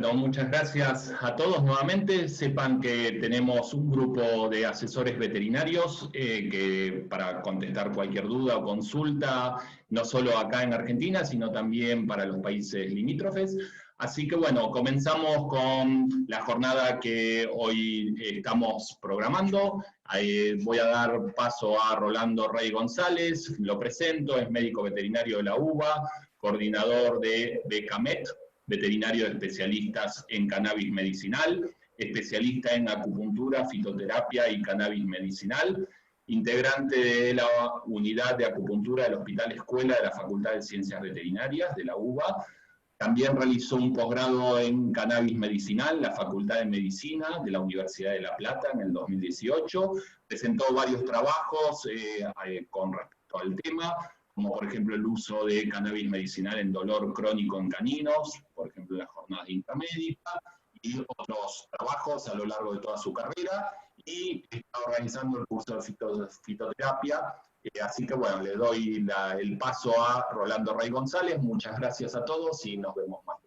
Bueno, muchas gracias a todos nuevamente. Sepan que tenemos un grupo de asesores veterinarios que para contestar cualquier duda o consulta, no solo acá en Argentina, sino también para los países limítrofes. Así que bueno, comenzamos con la jornada que hoy estamos programando. Voy a dar paso a Rolando Rey González, lo presento, es médico veterinario de la UBA, coordinador de BECAMET, veterinario de especialistas en cannabis medicinal, especialista en acupuntura, fitoterapia y cannabis medicinal, integrante de la unidad de acupuntura del Hospital Escuela de la Facultad de Ciencias Veterinarias de la UBA. También realizó un posgrado en cannabis medicinal en la Facultad de Medicina de la Universidad de La Plata en el 2018. Presentó varios trabajos con respecto al tema, como por ejemplo el uso de cannabis medicinal en dolor crónico en caninos, por ejemplo en las jornadas de Intramédica, y otros trabajos a lo largo de toda su carrera, y está organizando el curso de fitoterapia. Así que bueno, le doy el paso a Rolando Rey González. Muchas gracias a todos y nos vemos más.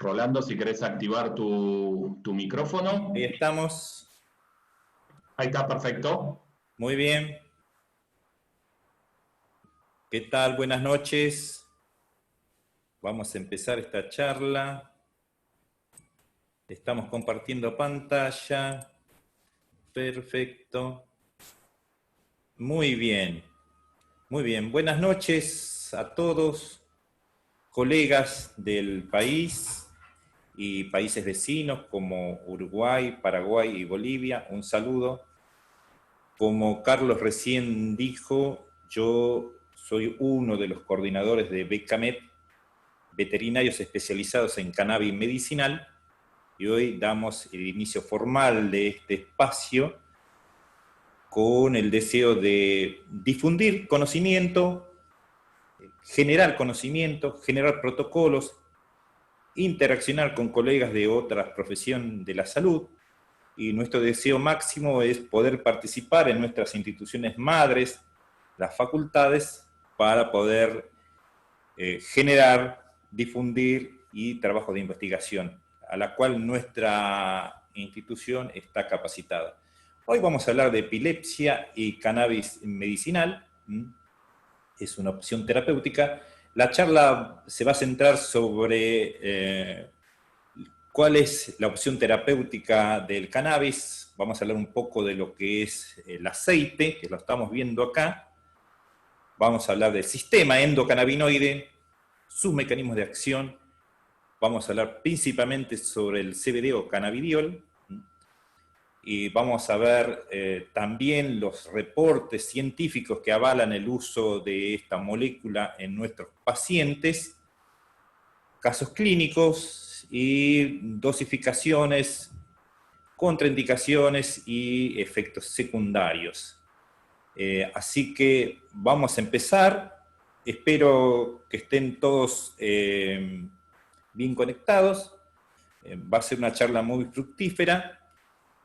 Rolando, si querés activar tu micrófono. Ahí estamos. Ahí está, perfecto. Muy bien. ¿Qué tal? Buenas noches. Vamos a empezar esta charla. Estamos compartiendo pantalla. Perfecto. Muy bien. Muy bien. Buenas noches a todos, colegas del país y países vecinos como Uruguay, Paraguay y Bolivia. Un saludo. Como Carlos recién dijo, yo soy uno de los coordinadores de BECAMET, veterinarios especializados en cannabis medicinal, y hoy damos el inicio formal de este espacio con el deseo de difundir conocimiento, generar protocolos, interaccionar con colegas de otras profesiones de la salud, y nuestro deseo máximo es poder participar en nuestras instituciones madres, las facultades, para poder generar, difundir y trabajo de investigación, a la cual nuestra institución está capacitada. Hoy vamos a hablar de epilepsia y cannabis medicinal. Es una opción terapéutica. La charla se va a centrar sobre cuál es la opción terapéutica del cannabis. Vamos a hablar un poco de lo que es el aceite, que lo estamos viendo acá. Vamos a hablar del sistema endocannabinoide, sus mecanismos de acción. Vamos a hablar principalmente sobre el CBD o cannabidiol. Y vamos a ver también los reportes científicos que avalan el uso de esta molécula en nuestros pacientes, casos clínicos y dosificaciones, contraindicaciones y efectos secundarios. Así que vamos a empezar. Espero que estén todos bien conectados. Va a ser una charla muy fructífera.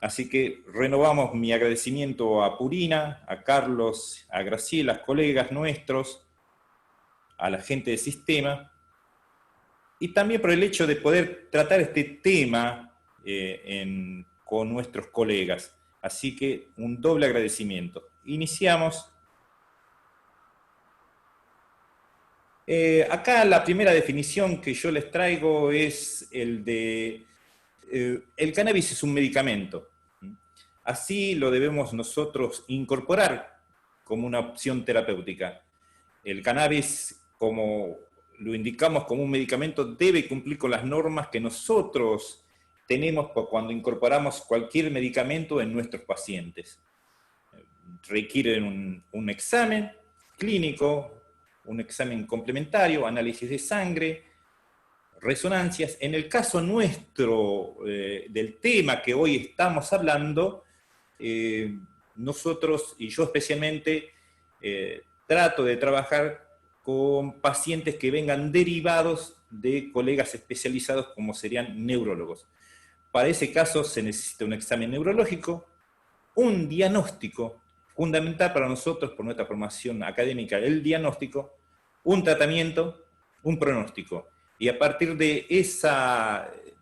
Así que renovamos mi agradecimiento a Purina, a Carlos, a Graciela, colegas nuestros, a la gente del sistema, y también por el hecho de poder tratar este tema con nuestros colegas. Así que un doble agradecimiento. Iniciamos. Acá la primera definición que yo les traigo es el de el cannabis es un medicamento. Así lo debemos nosotros incorporar como una opción terapéutica. El cannabis, como lo indicamos como un medicamento, debe cumplir con las normas que nosotros tenemos cuando incorporamos cualquier medicamento en nuestros pacientes. Requieren un examen clínico, un examen complementario, análisis de sangre, resonancias. En el caso nuestro, del tema que hoy estamos hablando, nosotros, y yo especialmente, trato de trabajar con pacientes que vengan derivados de colegas especializados como serían neurólogos. Para ese caso se necesita un examen neurológico, un diagnóstico fundamental para nosotros, por nuestra formación académica, el diagnóstico, un tratamiento, un pronóstico. Y a partir de ese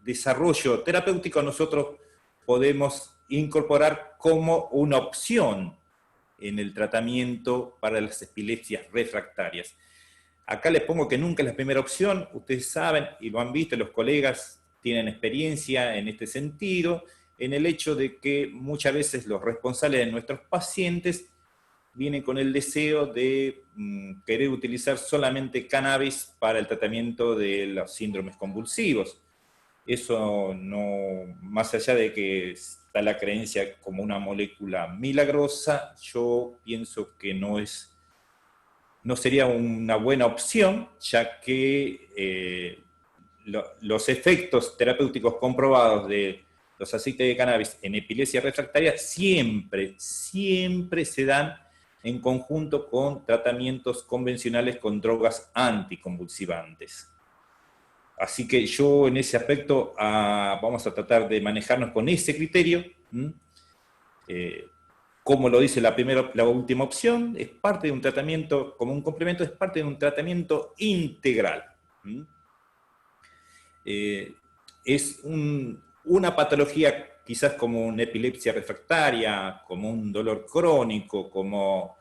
desarrollo terapéutico nosotros podemos incorporar como una opción en el tratamiento para las epilepsias refractarias. Acá les pongo que nunca es la primera opción, ustedes saben y lo han visto, los colegas tienen experiencia en este sentido, en el hecho de que muchas veces los responsables de nuestros pacientes vienen con el deseo de querer utilizar solamente cannabis para el tratamiento de los síndromes convulsivos. Eso no, más allá de que está la creencia como una molécula milagrosa, yo pienso que no sería una buena opción, ya que los efectos terapéuticos comprobados de los aceites de cannabis en epilepsia refractaria siempre se dan en conjunto con tratamientos convencionales con drogas anticonvulsivantes. Así que yo en ese aspecto vamos a tratar de manejarnos con ese criterio. Como lo dice la última opción, es parte de un tratamiento, como un complemento, es parte de un tratamiento integral. Es una patología quizás como una epilepsia refractaria, como un dolor crónico, como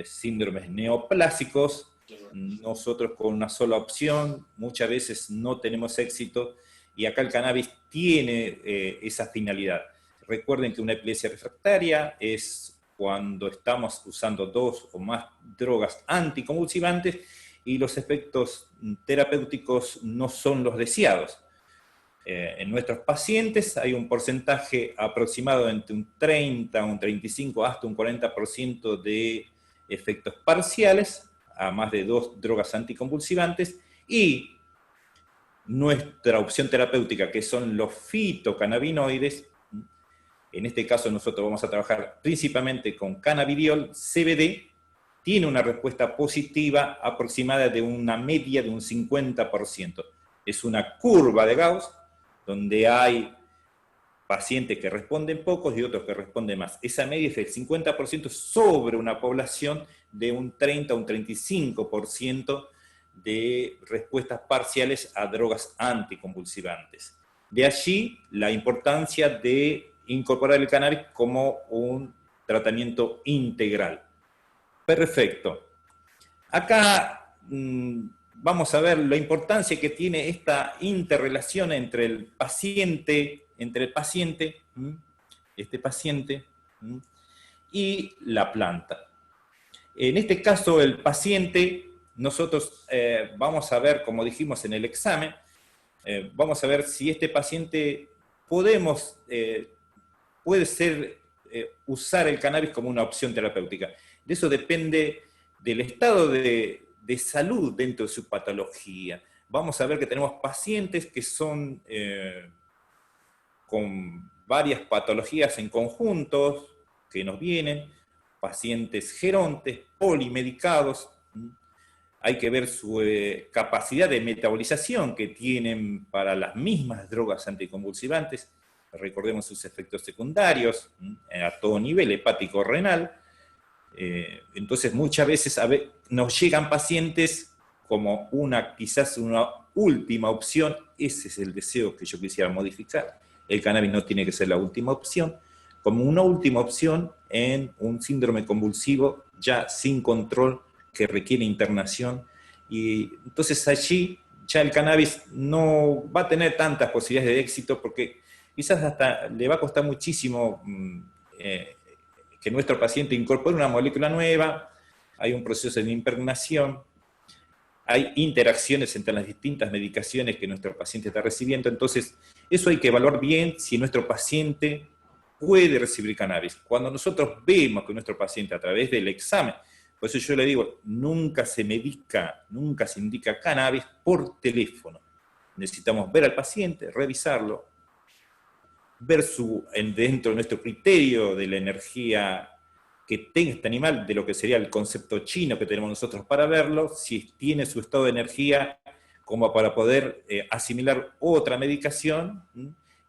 síndromes neoplásicos. Nosotros con una sola opción muchas veces no tenemos éxito y acá el cannabis tiene esa finalidad. Recuerden que una epilepsia refractaria es cuando estamos usando 2 o más drogas anticonvulsivantes y los efectos terapéuticos no son los deseados. En nuestros pacientes hay un porcentaje aproximado entre un 30, un 35 hasta un 40% de efectos parciales a más de 2 drogas anticonvulsivantes, y nuestra opción terapéutica, que son los fitocannabinoides, en este caso nosotros vamos a trabajar principalmente con cannabidiol, CBD, tiene una respuesta positiva aproximada de una media de un 50%. Es una curva de Gauss, donde hay pacientes que responden pocos y otros que responden más. Esa media es del 50% sobre una población de un 30 o un 35% de respuestas parciales a drogas anticonvulsivantes. De allí la importancia de incorporar el cannabis como un tratamiento integral. Perfecto. Acá vamos a ver la importancia que tiene esta interrelación entre el paciente, este paciente, y la planta. En este caso, el paciente, nosotros vamos a ver, como dijimos en el examen, vamos a ver si este paciente puede ser usar el cannabis como una opción terapéutica. De eso depende del estado de salud dentro de su patología. Vamos a ver que tenemos pacientes que son con varias patologías en conjuntos que nos vienen, pacientes gerontes, polimedicados. Hay que ver su capacidad de metabolización que tienen para las mismas drogas anticonvulsivantes. Recordemos sus efectos secundarios a todo nivel, hepático-renal. Entonces muchas veces nos llegan pacientes como quizás una última opción. Ese es el deseo que yo quisiera modificar. El cannabis no tiene que ser la última opción, como una última opción en un síndrome convulsivo ya sin control que requiere internación, y entonces allí ya el cannabis no va a tener tantas posibilidades de éxito porque quizás hasta le va a costar muchísimo que nuestro paciente incorpore una molécula nueva, hay un proceso de impregnación, hay interacciones entre las distintas medicaciones que nuestro paciente está recibiendo, entonces eso hay que evaluar bien si nuestro paciente puede recibir cannabis. Cuando nosotros vemos que nuestro paciente a través del examen, por eso yo le digo, nunca se indica cannabis por teléfono. Necesitamos ver al paciente, revisarlo, ver dentro de nuestro criterio de la energía que tenga este animal, de lo que sería el concepto chino que tenemos nosotros para verlo, si tiene su estado de energía como para poder asimilar otra medicación,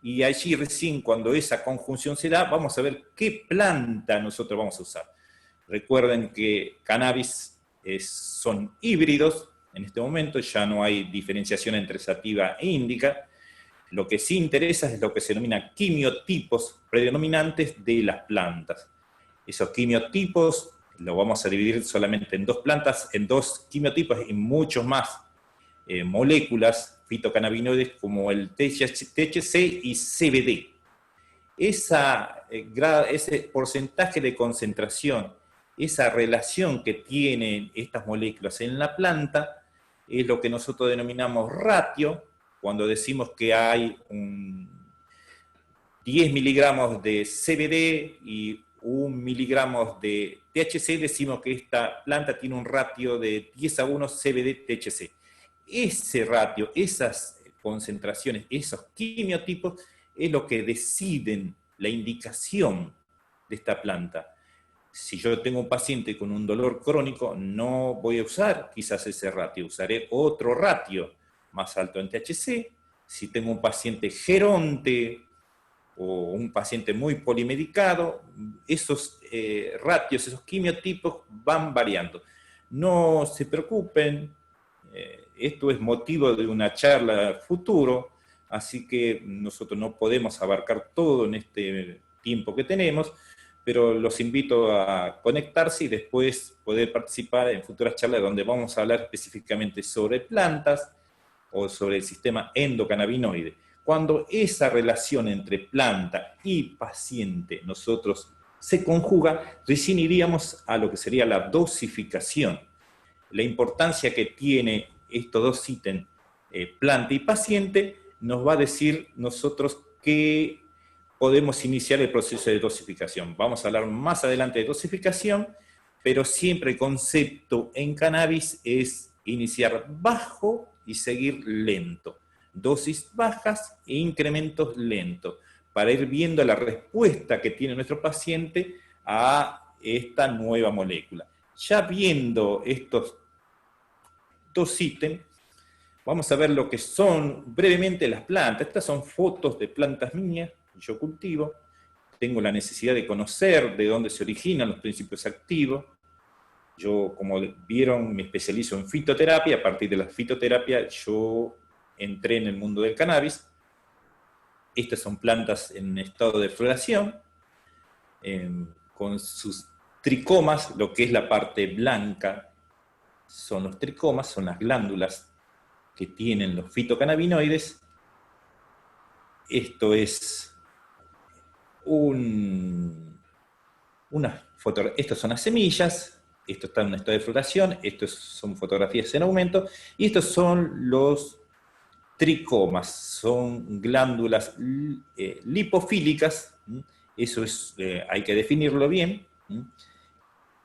y allí recién cuando esa conjunción se da, vamos a ver qué planta nosotros vamos a usar. Recuerden que cannabis son híbridos, en este momento ya no hay diferenciación entre sativa e índica. Lo que sí interesa es lo que se denomina quimiotipos predominantes de las plantas. Esos quimiotipos los vamos a dividir solamente en dos plantas, en dos quimiotipos y muchos más moléculas fitocannabinoides como el THC y CBD. Ese porcentaje de concentración, esa relación que tienen estas moléculas en la planta, es lo que nosotros denominamos ratio, cuando decimos que hay 10 miligramos de CBD y 1 miligramo de THC, decimos que esta planta tiene un ratio de 10:1 CBD-THC. Ese ratio, esas concentraciones, esos quimiotipos, es lo que deciden la indicación de esta planta. Si yo tengo un paciente con un dolor crónico, no voy a usar quizás ese ratio, usaré otro ratio más alto en THC. Si tengo un paciente geronte o un paciente muy polimedicado, esos ratios, esos quimiotipos van variando. No se preocupen, esto es motivo de una charla futuro, así que nosotros no podemos abarcar todo en este tiempo que tenemos, pero los invito a conectarse y después poder participar en futuras charlas donde vamos a hablar específicamente sobre plantas o sobre el sistema endocannabinoide. Cuando esa relación entre planta y paciente nosotros se conjuga, recién iríamos a lo que sería la dosificación. La importancia que tiene estos dos ítems, planta y paciente, nos va a decir nosotros que podemos iniciar el proceso de dosificación. Vamos a hablar más adelante de dosificación, pero siempre el concepto en cannabis es iniciar bajo y seguir lento. Dosis bajas e incrementos lentos, para ir viendo la respuesta que tiene nuestro paciente a esta nueva molécula. Ya viendo estos dos ítems, vamos a ver lo que son brevemente las plantas. Estas son fotos de plantas mías que yo cultivo. Tengo la necesidad de conocer de dónde se originan los principios activos. Yo, como vieron, me especializo en fitoterapia. A partir de la fitoterapia, yo entré en el mundo del cannabis. Estas son plantas en estado de floración, con sus tricomas, lo que es la parte blanca son los tricomas, son las glándulas que tienen los fitocannabinoides. Esto es estas son las semillas, esto está en un estado de floración, estos son fotografías en aumento, y estos son los tricomas, son glándulas lipofílicas, eso es, hay que definirlo bien.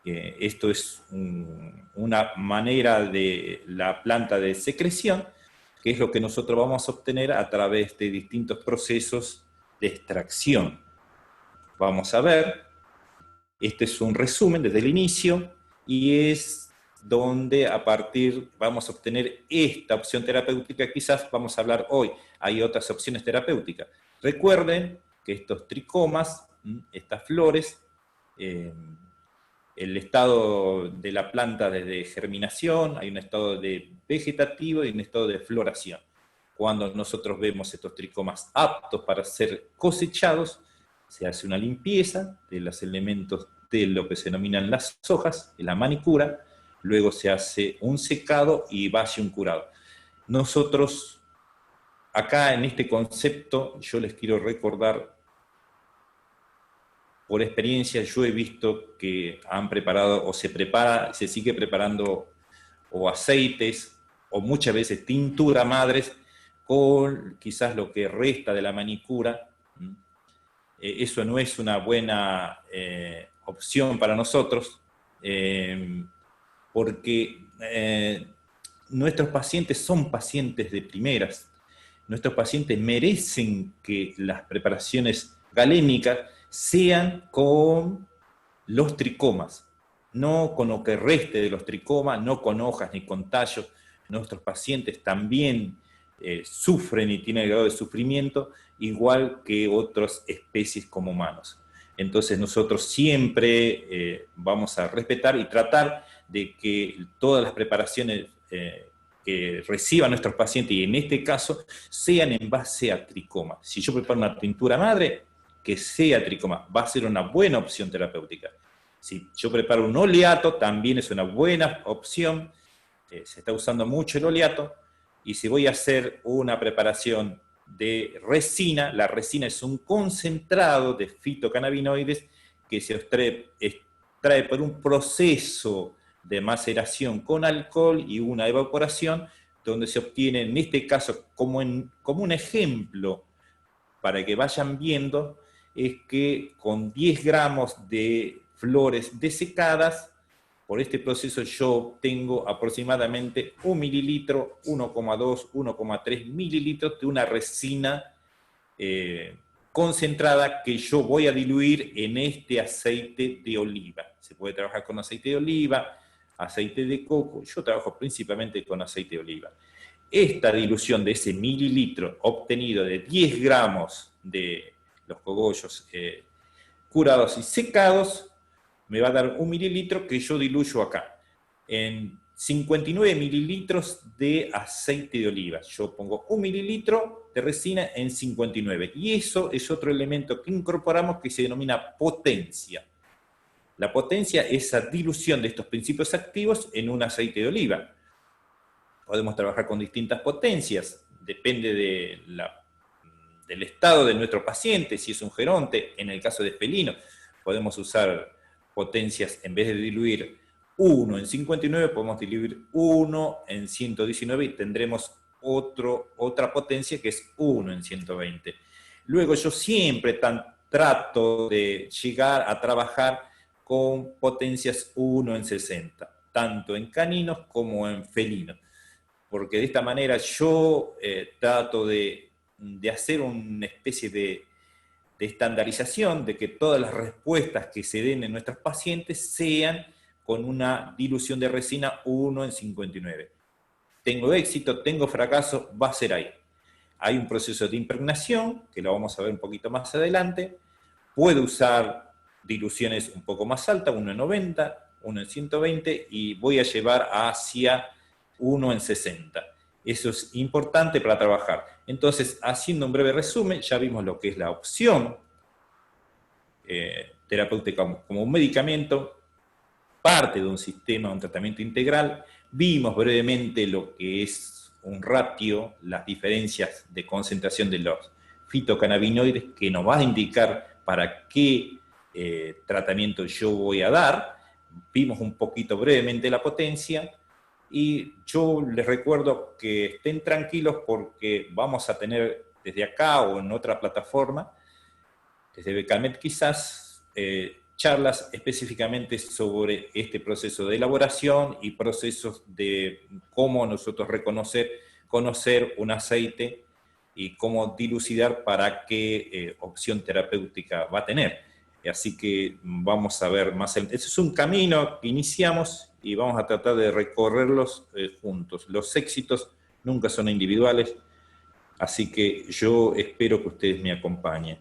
Esto es una manera de la planta de secreción, que es lo que nosotros vamos a obtener a través de distintos procesos de extracción. Vamos a ver, este es un resumen desde el inicio, y es donde a partir vamos a obtener esta opción terapéutica. Quizás vamos a hablar hoy, hay otras opciones terapéuticas. Recuerden que estos tricomas, estas flores, el estado de la planta desde germinación, hay un estado de vegetativo y un estado de floración. Cuando nosotros vemos estos tricomas aptos para ser cosechados, se hace una limpieza de los elementos de lo que se denominan las hojas, de la manicura, luego se hace un secado y va hacia un curado. Nosotros, acá en este concepto, yo les quiero recordar, por experiencia, yo he visto que han preparado, o se prepara, se sigue preparando, o aceites, o muchas veces tintura madres, con quizás lo que resta de la manicura. Eso no es una buena opción para nosotros, porque nuestros pacientes son pacientes de primeras. Nuestros pacientes merecen que las preparaciones galénicas sean con los tricomas, no con lo que reste de los tricomas, no con hojas ni con tallos. Nuestros pacientes también sufren y tienen el grado de sufrimiento igual que otras especies como humanos. Entonces nosotros siempre vamos a respetar y tratar de que todas las preparaciones que reciban nuestros pacientes, y en este caso, sean en base a tricoma. Si yo preparo una tintura madre, que sea tricoma, va a ser una buena opción terapéutica. Si yo preparo un oleato, también es una buena opción, se está usando mucho el oleato, y si voy a hacer una preparación de resina, la resina es un concentrado de fitocannabinoides que se extrae por un proceso de maceración con alcohol y una evaporación, donde se obtiene, en este caso, como un ejemplo, para que vayan viendo, es que con 10 gramos de flores desecadas, por este proceso yo obtengo aproximadamente 1 mililitro, 1,2, 1,3 mililitros de una resina concentrada que yo voy a diluir en este aceite de oliva. Se puede trabajar con aceite de oliva, aceite de coco, yo trabajo principalmente con aceite de oliva. Esta dilución de ese mililitro obtenido de 10 gramos de los cogollos curados y secados, me va a dar 1 mililitro que yo diluyo acá, en 59 mililitros de aceite de oliva. Yo pongo 1 mililitro de resina en 59, y eso es otro elemento que incorporamos que se denomina potencia. La potencia es esa dilución de estos principios activos en un aceite de oliva. Podemos trabajar con distintas potencias, depende del estado de nuestro paciente, si es un geronte, en el caso de felino, podemos usar potencias, en vez de diluir 1 en 59, podemos diluir 1 en 119 y tendremos otra potencia que es 1 en 120. Luego yo siempre trato de llegar a trabajar con potencias 1 en 60, tanto en caninos como en felinos, porque de esta manera yo trato de hacer una especie de estandarización, de que todas las respuestas que se den en nuestros pacientes sean con una dilución de resina 1 en 59. Tengo éxito, tengo fracaso, va a ser ahí. Hay un proceso de impregnación, que lo vamos a ver un poquito más adelante. Puedo usar diluciones un poco más altas, 1 en 90, 1 en 120, y voy a llevar hacia 1 en 60. Eso es importante para trabajar. Entonces, haciendo un breve resumen, ya vimos lo que es la opción terapéutica como un medicamento, parte de un sistema, un tratamiento integral. Vimos brevemente lo que es un ratio, las diferencias de concentración de los fitocannabinoides, que nos va a indicar para qué tratamiento yo voy a dar. Vimos un poquito brevemente la potencia, y yo les recuerdo que estén tranquilos porque vamos a tener desde acá o en otra plataforma, desde Becalmet quizás, charlas específicamente sobre este proceso de elaboración y procesos de cómo nosotros conocer un aceite y cómo dilucidar para qué opción terapéutica va a tener. Así que vamos a ver más. Ese es un camino que iniciamos y vamos a tratar de recorrerlos juntos. Los éxitos nunca son individuales, así que yo espero que ustedes me acompañen.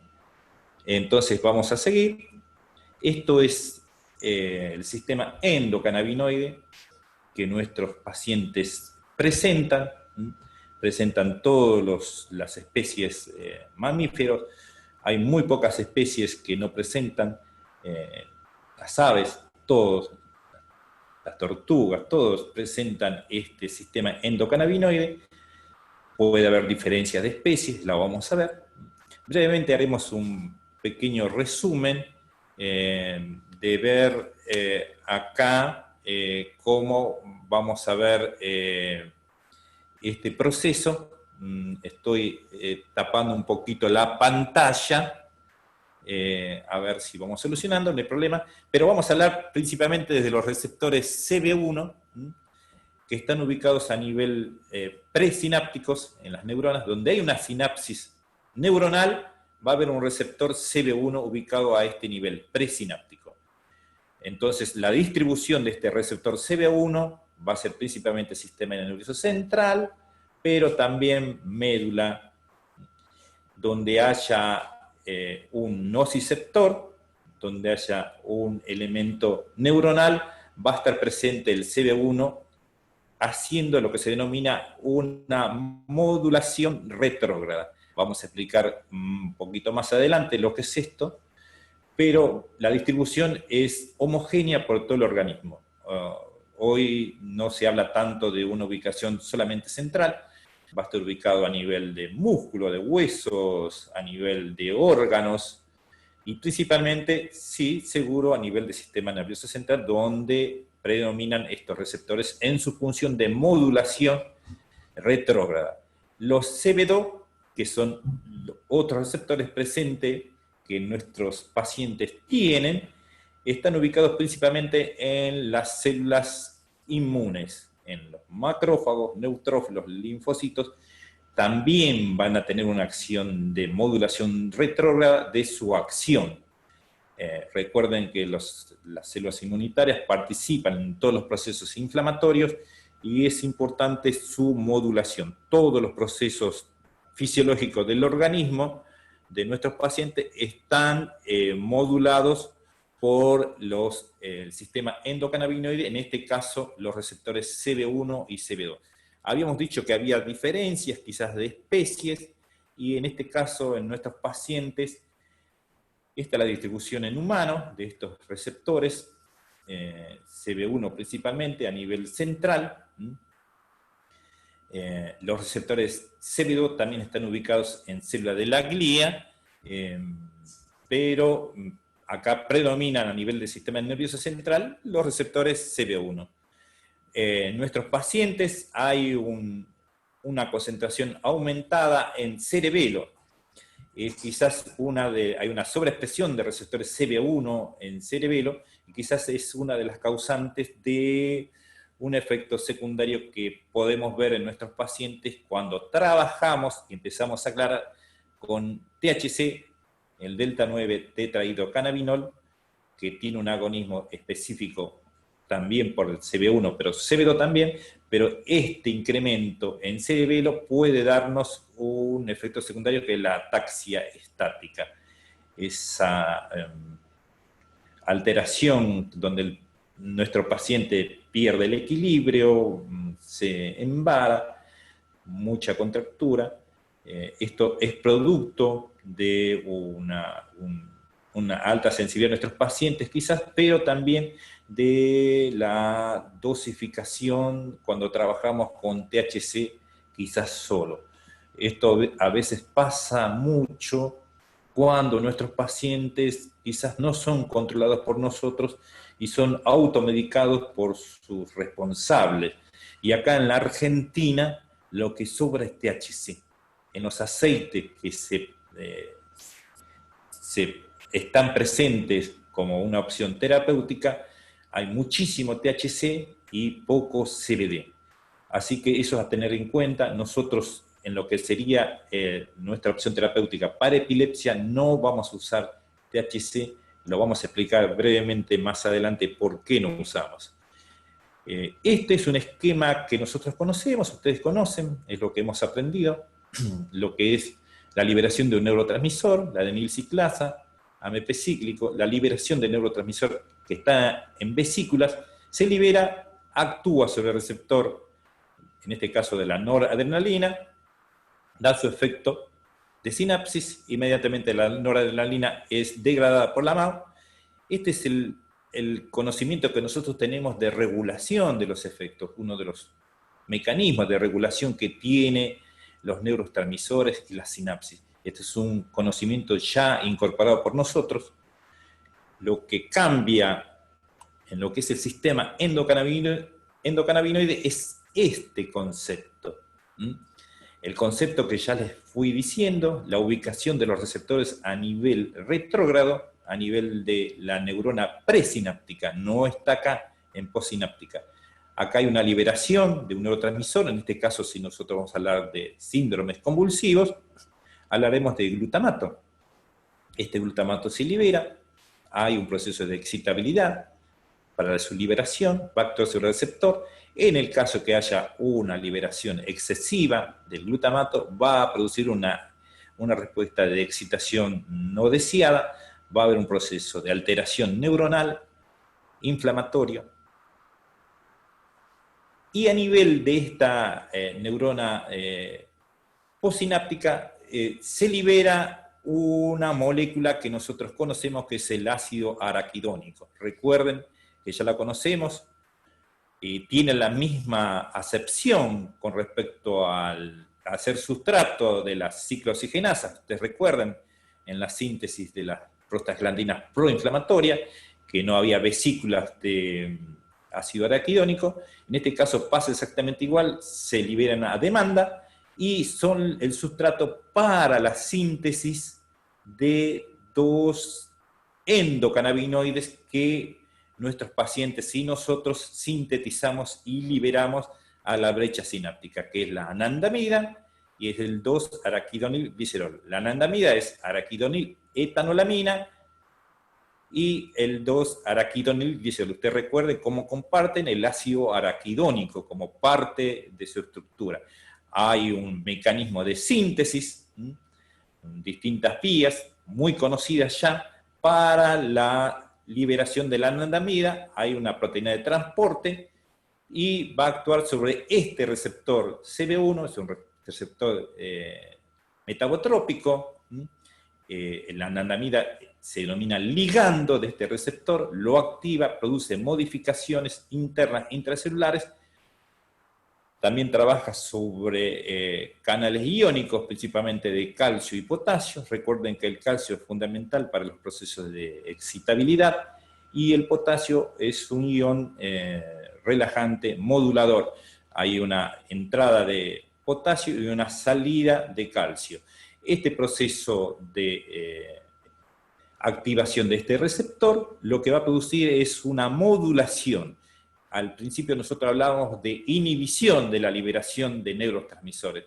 Entonces vamos a seguir. Esto es el sistema endocannabinoide que nuestros pacientes presentan todas las especies mamíferos. Hay muy pocas especies que no presentan, las aves, todos, las tortugas, todos presentan este sistema endocannabinoide. Puede haber diferencias de especies, la vamos a ver. Brevemente haremos un pequeño resumen de ver acá cómo vamos a ver este proceso. Estoy tapando un poquito la pantalla, a ver si vamos solucionando, no hay problema, pero vamos a hablar principalmente desde los receptores CB1, que están ubicados a nivel presinápticos en las neuronas. Donde hay una sinapsis neuronal, va a haber un receptor CB1 ubicado a este nivel presináptico. Entonces, la distribución de este receptor CB1 va a ser principalmente sistema nervioso central, pero también médula, donde haya un nociceptor, donde haya un elemento neuronal, va a estar presente el CB1 haciendo lo que se denomina una modulación retrógrada. Vamos a explicar un poquito más adelante lo que es esto, pero la distribución es homogénea por todo el organismo. Hoy no se habla tanto de una ubicación solamente central, va a estar ubicado a nivel de músculo, de huesos, a nivel de órganos, y principalmente, sí, seguro, a nivel del sistema nervioso central, donde predominan estos receptores en su función de modulación retrógrada. Los CB2, que son otros receptores presentes que nuestros pacientes tienen, están ubicados principalmente en las células inmunes, en los macrófagos, neutrófilos, linfocitos. También van a tener una acción de modulación retrógrada de su acción. Recuerden que las células inmunitarias participan en todos los procesos inflamatorios y es importante su modulación. Todos los procesos fisiológicos del organismo de nuestros pacientes están modulados por el sistema endocannabinoide, en este caso los receptores CB1 y CB2. Habíamos dicho que había diferencias quizás de especies, y en este caso en nuestros pacientes, esta es la distribución en humanos de estos receptores, CB1 principalmente a nivel central. Los receptores CB2 también están ubicados en células de la glía, pero acá predominan a nivel del sistema nervioso central los receptores CB1. En nuestros pacientes hay una concentración aumentada en cerebelo. Quizás hay una sobreexpresión de receptores CB1 en cerebelo, y quizás es una de las causantes de un efecto secundario que podemos ver en nuestros pacientes cuando trabajamos y empezamos a aclarar con THC, el delta 9 tetrahidrocannabinol, que tiene un agonismo específico también por el CB1, pero CB2 también, pero este incremento en cerebelo puede darnos un efecto secundario que es la ataxia estática. Esa alteración donde nuestro paciente pierde el equilibrio, se embara, mucha contractura. Esto es producto de una alta sensibilidad de nuestros pacientes quizás, pero también de la dosificación cuando trabajamos con THC quizás solo. Esto a veces pasa mucho cuando nuestros pacientes quizás no son controlados por nosotros y son automedicados por sus responsables. Y acá en la Argentina lo que sobra es THC. En los aceites que se están presentes como una opción terapéutica, hay muchísimo THC y poco CBD. Así que eso es a tener en cuenta. Nosotros, en lo que sería nuestra opción terapéutica para epilepsia, no vamos a usar THC. Lo vamos a explicar brevemente más adelante por qué no usamos. Este es un esquema que nosotros conocemos, ustedes conocen, es lo que hemos aprendido, lo que es la liberación de un neurotransmisor, la adenilciclasa, AMP cíclico, la liberación del neurotransmisor que está en vesículas, se libera, actúa sobre el receptor, en este caso de la noradrenalina, da su efecto de sinapsis, inmediatamente la noradrenalina es degradada por la MAO. Este es el conocimiento que nosotros tenemos de regulación de los efectos, uno de los mecanismos de regulación que tiene los neurotransmisores y la sinapsis. Este es un conocimiento ya incorporado por nosotros. Lo que cambia en lo que es el sistema endocannabinoide es este concepto. El concepto que ya les fui diciendo, la ubicación de los receptores a nivel retrógrado, a nivel de la neurona presináptica, no está acá en postsináptica. Acá hay una liberación de un neurotransmisor, en este caso si nosotros vamos a hablar de síndromes convulsivos, hablaremos de glutamato. Este glutamato se libera, hay un proceso de excitabilidad, para su liberación, va a actuar sobre el receptor. En el caso que haya una liberación excesiva del glutamato, va a producir una respuesta de excitación no deseada, va a haber un proceso de alteración neuronal, inflamatorio, y a nivel de esta neurona postsináptica se libera una molécula que nosotros conocemos que es el ácido araquidónico. Recuerden que ya la conocemos, y tiene la misma acepción con respecto a ser sustrato de las ciclooxigenasas. Ustedes recuerdan en la síntesis de las prostaglandinas proinflamatorias que no había vesículas de ácido araquidónico. En este caso pasa exactamente igual, se liberan a demanda y son el sustrato para la síntesis de dos endocannabinoides que nuestros pacientes y nosotros sintetizamos y liberamos a la brecha sináptica, que es la anandamida y es el 2-araquidonilglicerol. La anandamida es araquidonil-etanolamina y el 2-araquidonilglicerol. Usted recuerde cómo comparten el ácido araquidónico como parte de su estructura. Hay un mecanismo de síntesis, distintas vías muy conocidas ya para la liberación de la anandamida. Hay una proteína de transporte y va a actuar sobre este receptor CB1, es un receptor metabotrópico. La anandamida se denomina ligando de este receptor, lo activa, produce modificaciones internas intracelulares. También trabaja sobre canales iónicos, principalmente de calcio y potasio. Recuerden que el calcio es fundamental para los procesos de excitabilidad y el potasio es un ion relajante modulador. Hay una entrada de potasio y una salida de calcio. Este proceso de activación de este receptor lo que va a producir es una modulación. Al principio nosotros hablábamos de inhibición de la liberación de neurotransmisores.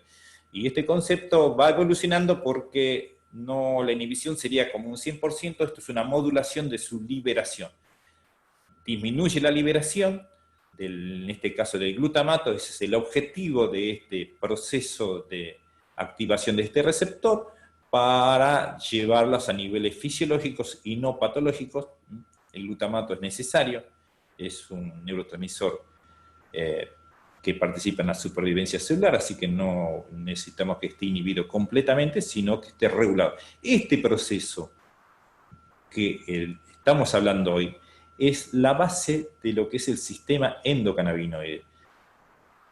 Y este concepto va evolucionando porque no la inhibición sería como un 100%, esto es una modulación de su liberación. Disminuye la liberación, en este caso del glutamato, ese es el objetivo de este proceso de activación de este receptor, para llevarlos a niveles fisiológicos y no patológicos. El glutamato es necesario. Es un neurotransmisor que participa en la supervivencia celular, así que no necesitamos que esté inhibido completamente, sino que esté regulado. Este proceso que estamos hablando hoy es la base de lo que es el sistema endocannabinoide.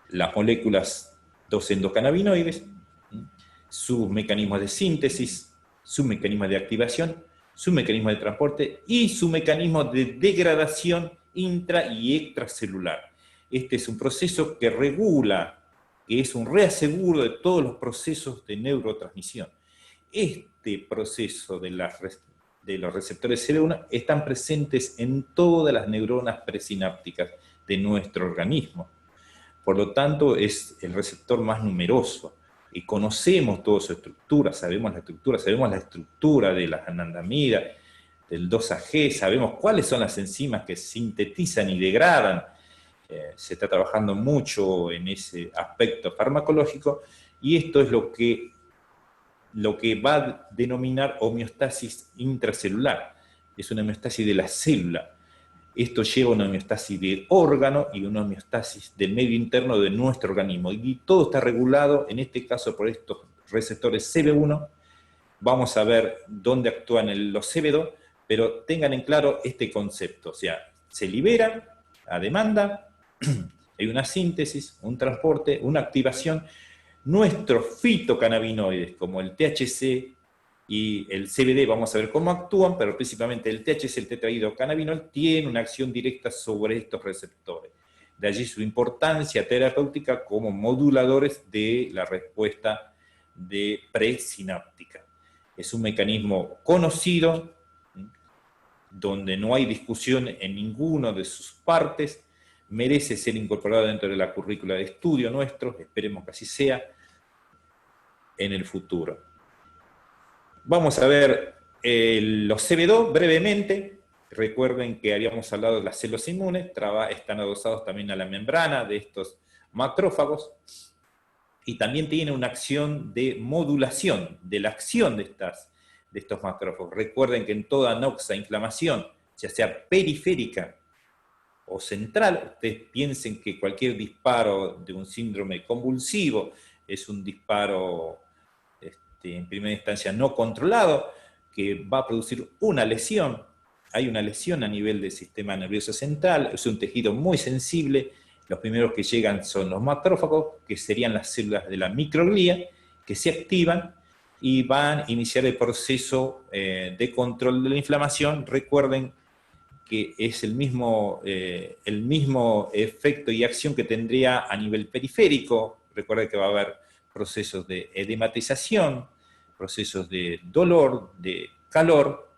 Las moléculas 2 endocannabinoides, sus mecanismos de síntesis, sus mecanismos de activación, su mecanismo de transporte y su mecanismo de degradación intra y extracelular. Este es un proceso que regula, que es un reaseguro de todos los procesos de neurotransmisión. Este proceso de los receptores CB1 están presentes en todas las neuronas presinápticas de nuestro organismo. Por lo tanto, es el receptor más numeroso. Y conocemos toda su estructura, sabemos la estructura de la anandamida, del 2-AG, sabemos cuáles son las enzimas que sintetizan y degradan. Se está trabajando mucho en ese aspecto farmacológico, y esto es lo que va a denominar homeostasis intracelular. Es una homeostasis de la célula. Esto lleva a una homeostasis de órgano y una homeostasis del medio interno de nuestro organismo. Y todo está regulado, en este caso, por estos receptores CB1. Vamos a ver dónde actúan los CB2, pero tengan en claro este concepto. O sea, se libera a demanda, hay una síntesis, un transporte, una activación. Nuestros fitocannabinoides, como el THC y el CBD, vamos a ver cómo actúan, pero principalmente el THC, el tetrahidrocannabinol, tiene una acción directa sobre estos receptores. De allí su importancia terapéutica como moduladores de la respuesta de presináptica. Es un mecanismo conocido, donde no hay discusión en ninguna de sus partes, merece ser incorporado dentro de la currícula de estudio nuestro, esperemos que así sea en el futuro. Vamos a ver los CB2 brevemente. Recuerden que habíamos hablado de las células inmunes, están adosados también a la membrana de estos macrófagos, y también tiene una acción de modulación de la acción de estos macrófagos. Recuerden que en toda noxa inflamación, ya sea periférica o central, ustedes piensen que cualquier disparo de un síndrome convulsivo es un disparo en primera instancia no controlado, que va a producir una lesión. Hay una lesión a nivel del sistema nervioso central, es un tejido muy sensible. Los primeros que llegan son los macrófagos, que serían las células de la microglía, que se activan y van a iniciar el proceso de control de la inflamación. Recuerden que es el mismo efecto y acción que tendría a nivel periférico. Recuerden que va a haber procesos de edematización, procesos de dolor, de calor.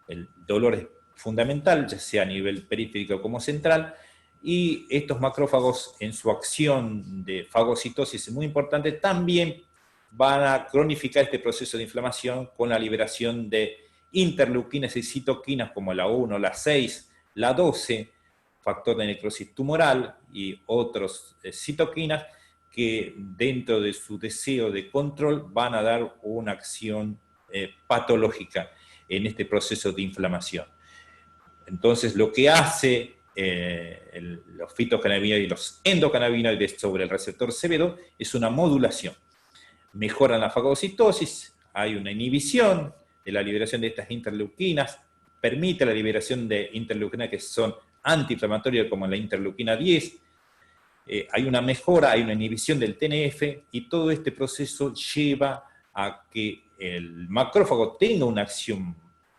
El dolor es fundamental, ya sea a nivel periférico como central, y estos macrófagos en su acción de fagocitosis es muy importante, también van a cronificar este proceso de inflamación con la liberación de interleuquinas y citoquinas como la 1, la 6, la 12, factor de necrosis tumoral y otros citoquinas que dentro de su deseo de control van a dar una acción patológica en este proceso de inflamación. Entonces, lo que hace los fitocannabinoides y los endocannabinoides sobre el receptor CB2 es una modulación. Mejoran la fagocitosis, hay una inhibición de la liberación de estas interleuquinas, permite la liberación de interleuquinas que son antiinflamatorias como la interleuquina 10, hay una mejora, hay una inhibición del TNF, y todo este proceso lleva a que el macrófago tenga una acción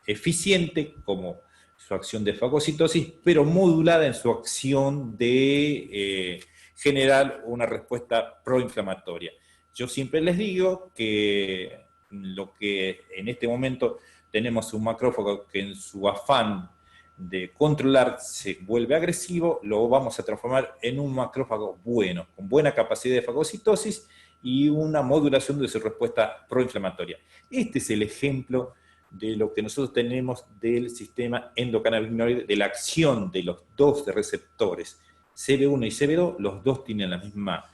eficiente como su acción de fagocitosis, pero modulada en su acción de generar una respuesta proinflamatoria. Yo siempre les digo que lo que en este momento tenemos un macrófago que en su afán de controlar se vuelve agresivo, lo vamos a transformar en un macrófago bueno, con buena capacidad de fagocitosis y una modulación de su respuesta proinflamatoria. Este es el ejemplo de lo que nosotros tenemos del sistema endocannabinoide, de la acción de los dos receptores, CB1 y CB2, los dos tienen la misma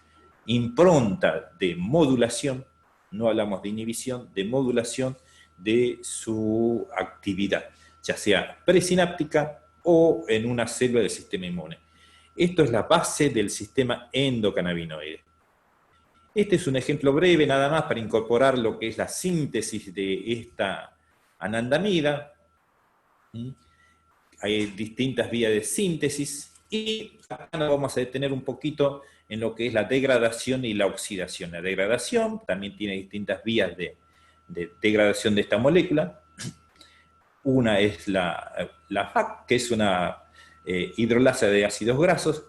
impronta de modulación, no hablamos de inhibición, de modulación de su actividad, ya sea presináptica o en una célula del sistema inmune. Esto es la base del sistema endocannabinoide. Este es un ejemplo breve nada más para incorporar lo que es la síntesis de esta anandamida. Hay distintas vías de síntesis y acá nos vamos a detener un poquito en lo que es la degradación y la oxidación. La degradación también tiene distintas vías de degradación de esta molécula. Una es la FAC, que es una hidrolasa de ácidos grasos,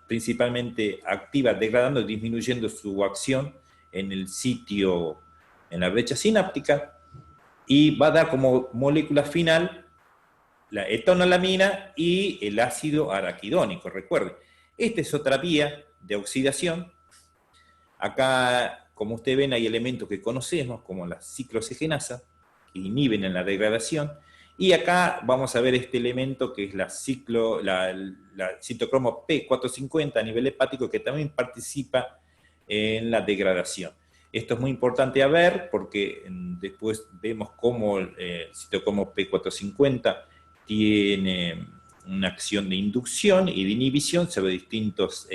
principalmente activa degradando y disminuyendo su acción en el sitio, en la brecha sináptica, y va a dar como molécula final la etonolamina y el ácido araquidónico, recuerden. Esta es otra vía de oxidación. Acá, como ustedes ven, hay elementos que conocemos, como la ciclooxigenasa, que inhiben en la degradación, y acá vamos a ver este elemento que es la citocromo P450 a nivel hepático, que también participa en la degradación. Esto es muy importante a ver, porque después vemos cómo el citocromo P450 tiene una acción de inducción y de inhibición sobre distintos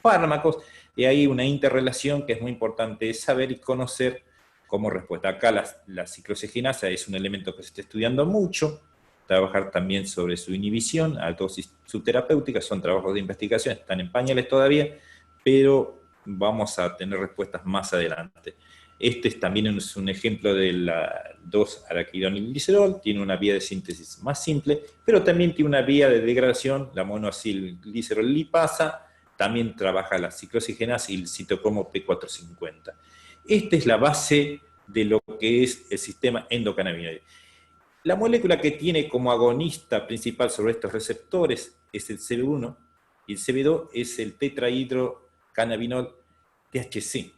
fármacos, y hay una interrelación que es muy importante saber y conocer como respuesta. Acá la ciclooxigenasa es un elemento que se está estudiando mucho, trabajar también sobre su inhibición a dosis subterapéuticas, son trabajos de investigación, están en pañales todavía, pero vamos a tener respuestas más adelante. Este también es un ejemplo de la 2-araquidonilglicerol, tiene una vía de síntesis más simple, pero también tiene una vía de degradación, la monoacilglicerol lipasa, también trabaja la ciclooxigenasa y el citocromo P450. Esta es la base de lo que es el sistema endocannabinoide. La molécula que tiene como agonista principal sobre estos receptores es el CB1, y el CB2 es el tetrahidrocannabinol THC,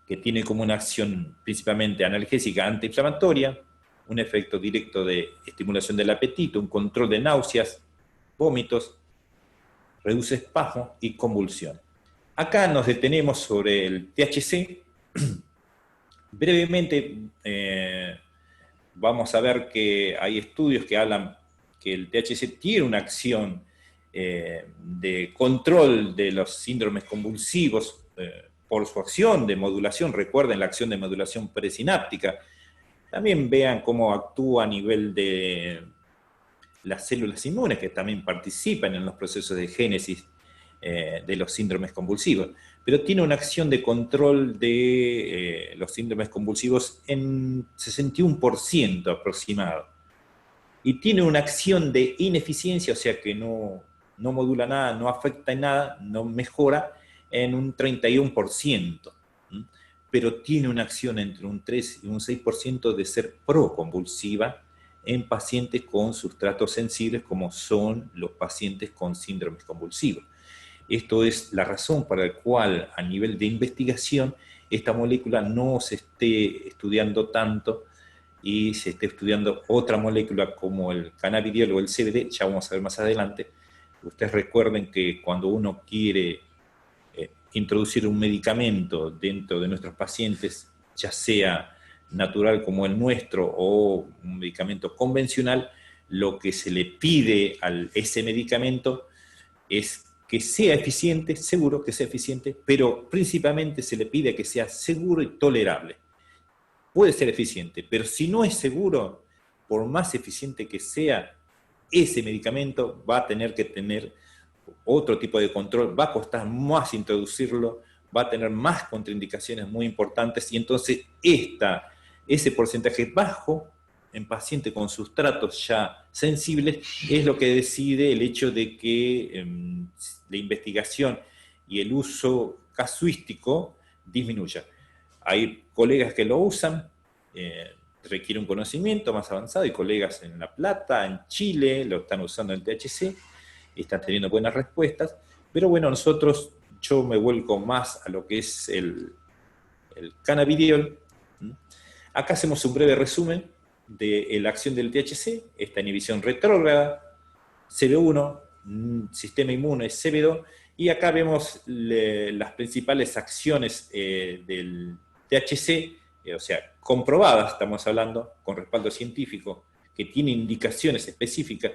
que tiene como una acción principalmente analgésica antiinflamatoria, un efecto directo de estimulación del apetito, un control de náuseas, vómitos, reduce espasmos y convulsión. Acá nos detenemos sobre el THC. Brevemente, vamos a ver que hay estudios que hablan que el THC tiene una acción de control de los síndromes convulsivos por su acción de modulación. Recuerden la acción de modulación presináptica. También vean cómo actúa a nivel de las células inmunes, que también participan en los procesos de génesis de los síndromes convulsivos. Pero tiene una acción de control de los síndromes convulsivos en 61% aproximado. Y tiene una acción de ineficiencia, o sea que no modula nada, no afecta en nada, no mejora, en un 31%. Pero tiene una acción entre un 3 y un 6% de ser proconvulsiva en pacientes con sustratos sensibles, como son los pacientes con síndromes convulsivos. Esto es la razón para la cual, a nivel de investigación, esta molécula no se esté estudiando tanto y se esté estudiando otra molécula como el cannabidiol o el CBD, ya vamos a ver más adelante. Ustedes recuerden que cuando uno quiere introducir un medicamento dentro de nuestros pacientes, ya sea natural como el nuestro o un medicamento convencional, lo que se le pide a ese medicamento es que sea eficiente, seguro que sea eficiente, pero principalmente se le pide que sea seguro y tolerable. Puede ser eficiente, pero si no es seguro, por más eficiente que sea, ese medicamento va a tener que tener otro tipo de control, va a costar más introducirlo, va a tener más contraindicaciones muy importantes, y entonces ese porcentaje bajo en pacientes con sustratos ya sensibles es lo que decide el hecho de que la investigación y el uso casuístico disminuya. Hay colegas que lo usan, requiere un conocimiento más avanzado, y colegas en La Plata, en Chile, lo están usando el THC, y están teniendo buenas respuestas, pero bueno, yo me vuelco más a lo que es el cannabidiol. Acá hacemos un breve resumen de la acción del THC, esta inhibición retrógrada, CB1, sistema inmune CB2, y acá vemos las principales acciones del THC, o sea, comprobadas, estamos hablando, con respaldo científico, que tiene indicaciones específicas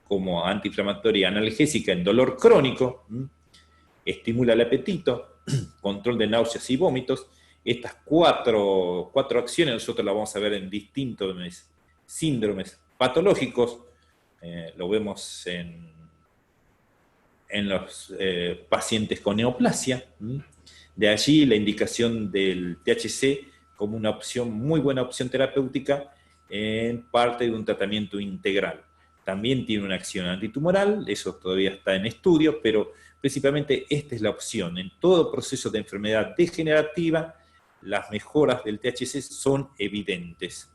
como antiinflamatoria analgésica en dolor crónico, estimula el apetito, control de náuseas y vómitos. Estas cuatro acciones nosotros las vamos a ver en distintos síndromes patológicos. Lo vemos en los pacientes con neoplasia. De allí la indicación del THC como una opción, muy buena opción terapéutica en parte de un tratamiento integral. También tiene una acción antitumoral, eso todavía está en estudio, pero principalmente esta es la opción. En todo proceso de enfermedad degenerativa, las mejoras del THC son evidentes.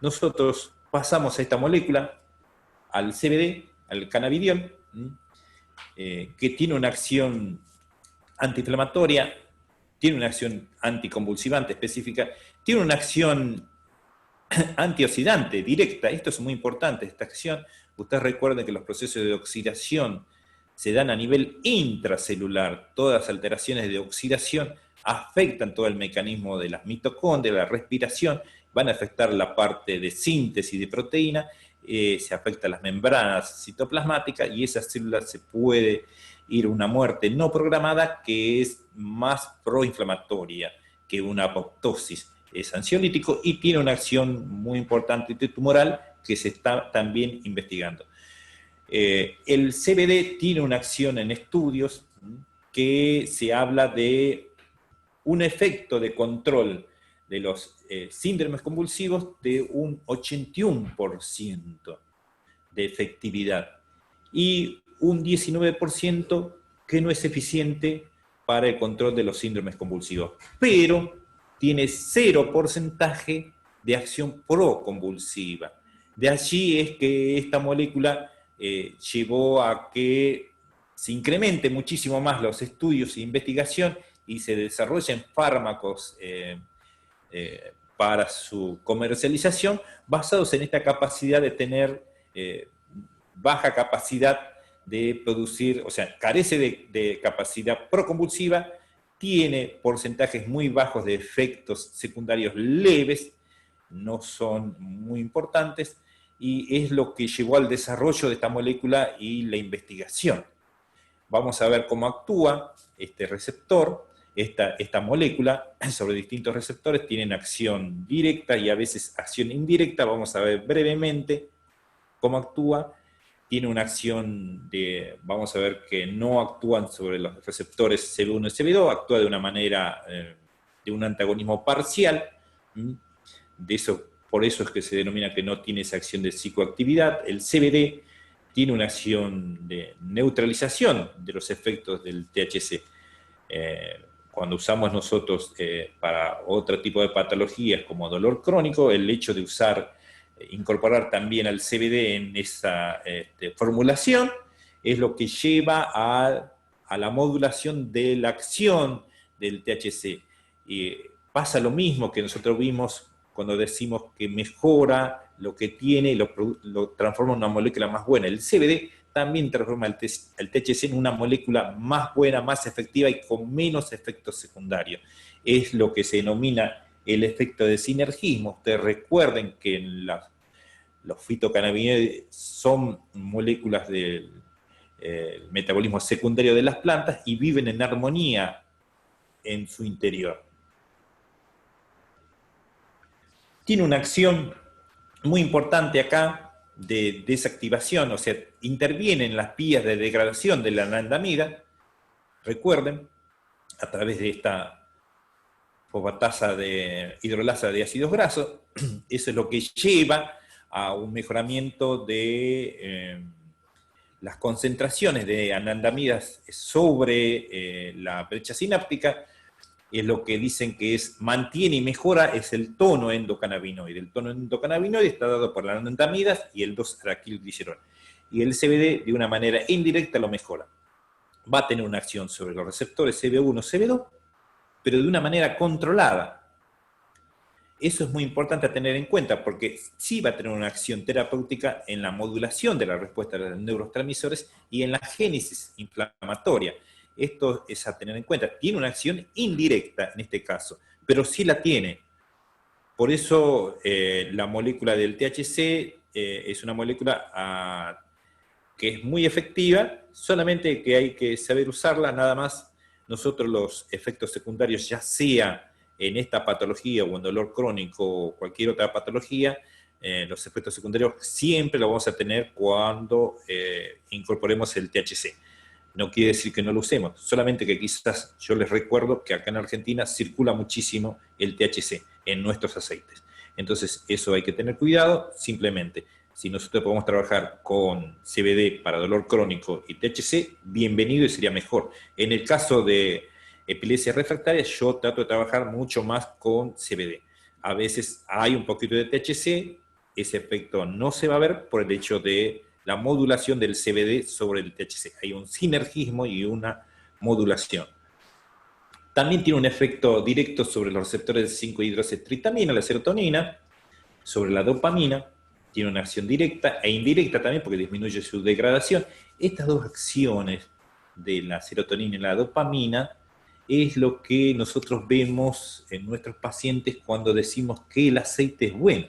Nosotros pasamos a esta molécula, al CBD, al cannabidiol, que tiene una acción antiinflamatoria, tiene una acción anticonvulsivante específica, tiene una acción antioxidante directa. Esto es muy importante, esta acción. Ustedes recuerden que los procesos de oxidación se dan a nivel intracelular. Todas las alteraciones de oxidación afectan todo el mecanismo de las mitocondrias, la respiración, van a afectar la parte de síntesis de proteína, se afectan las membranas citoplasmáticas, y esa célula se puede ir a una muerte no programada, que es más proinflamatoria que una apoptosis. Es ansiolítico y tiene una acción muy importante tumoral que se está también investigando. El CBD tiene una acción en estudios que se habla de un efecto de control de los síndromes convulsivos de un 81% de efectividad y un 19% que no es eficiente para el control de los síndromes convulsivos, pero tiene 0% de acción proconvulsiva. De allí es que esta molécula llevó a que se incremente muchísimo más los estudios e investigación y se desarrollen fármacos para su comercialización, basados en esta capacidad de tener baja capacidad de producir, o sea, carece de capacidad proconvulsiva, tiene porcentajes muy bajos de efectos secundarios leves, no son muy importantes, y es lo que llevó al desarrollo de esta molécula y la investigación. Vamos a ver cómo actúa este receptor, esta molécula, sobre distintos receptores. Tienen acción directa y a veces acción indirecta. Vamos a ver brevemente cómo actúa. Tiene una acción vamos a ver que no actúan sobre los receptores CB1 y CB2, actúa de una manera, de un antagonismo parcial. Por eso es que se denomina que no tiene esa acción de psicoactividad. El CBD tiene una acción de neutralización de los efectos del THC. Cuando usamos nosotros para otro tipo de patologías como dolor crónico, el hecho de incorporar también al CBD en esa formulación es lo que lleva a la modulación de la acción del THC. Y pasa lo mismo que nosotros vimos cuando decimos que mejora lo que tiene y lo transforma en una molécula más buena. El CBD también transforma el THC en una molécula más buena, más efectiva y con menos efectos secundarios. Es lo que se denomina el efecto de sinergismo. Ustedes recuerden que los fitocannabinoides son moléculas del metabolismo secundario de las plantas y viven en armonía en su interior. Tiene una acción muy importante acá de desactivación, o sea, interviene en las vías de degradación de la anandamida. Recuerden, a través de esta fosfatasa de hidrolasa de ácidos grasos, eso es lo que lleva a un mejoramiento de las concentraciones de anandamidas sobre la brecha sináptica. Es lo que dicen que mantiene y mejora, es el tono endocannabinoide. El tono endocannabinoide está dado por las anandamidas y el 2-araquilglicerol. Y el CBD, de una manera indirecta, lo mejora. Va a tener una acción sobre los receptores CB1, CB2, pero de una manera controlada. Eso es muy importante a tener en cuenta, porque sí va a tener una acción terapéutica en la modulación de la respuesta de los neurotransmisores y en la génesis inflamatoria. Esto es a tener en cuenta. Tiene una acción indirecta en este caso, pero sí la tiene. Por eso la molécula del THC es una molécula que es muy efectiva, solamente que hay que saber usarla, nada más. Nosotros los efectos secundarios, ya sea en esta patología o en dolor crónico o cualquier otra patología, los efectos secundarios siempre los vamos a tener cuando incorporemos el THC. No quiere decir que no lo usemos, solamente que quizás yo les recuerdo que acá en Argentina circula muchísimo el THC en nuestros aceites. Entonces, eso hay que tener cuidado. Simplemente, si nosotros podemos trabajar con CBD para dolor crónico y THC, bienvenido y sería mejor. En el caso de epilepsia refractaria, yo trato de trabajar mucho más con CBD. A veces hay un poquito de THC, ese efecto no se va a ver por el hecho de la modulación del CBD sobre el THC. Hay un sinergismo y una modulación. También tiene un efecto directo sobre los receptores de 5-hidroxitritamina, la serotonina, sobre la dopamina. Tiene una acción directa e indirecta también porque disminuye su degradación. Estas dos acciones de la serotonina y la dopamina es lo que nosotros vemos en nuestros pacientes cuando decimos que el aceite es bueno.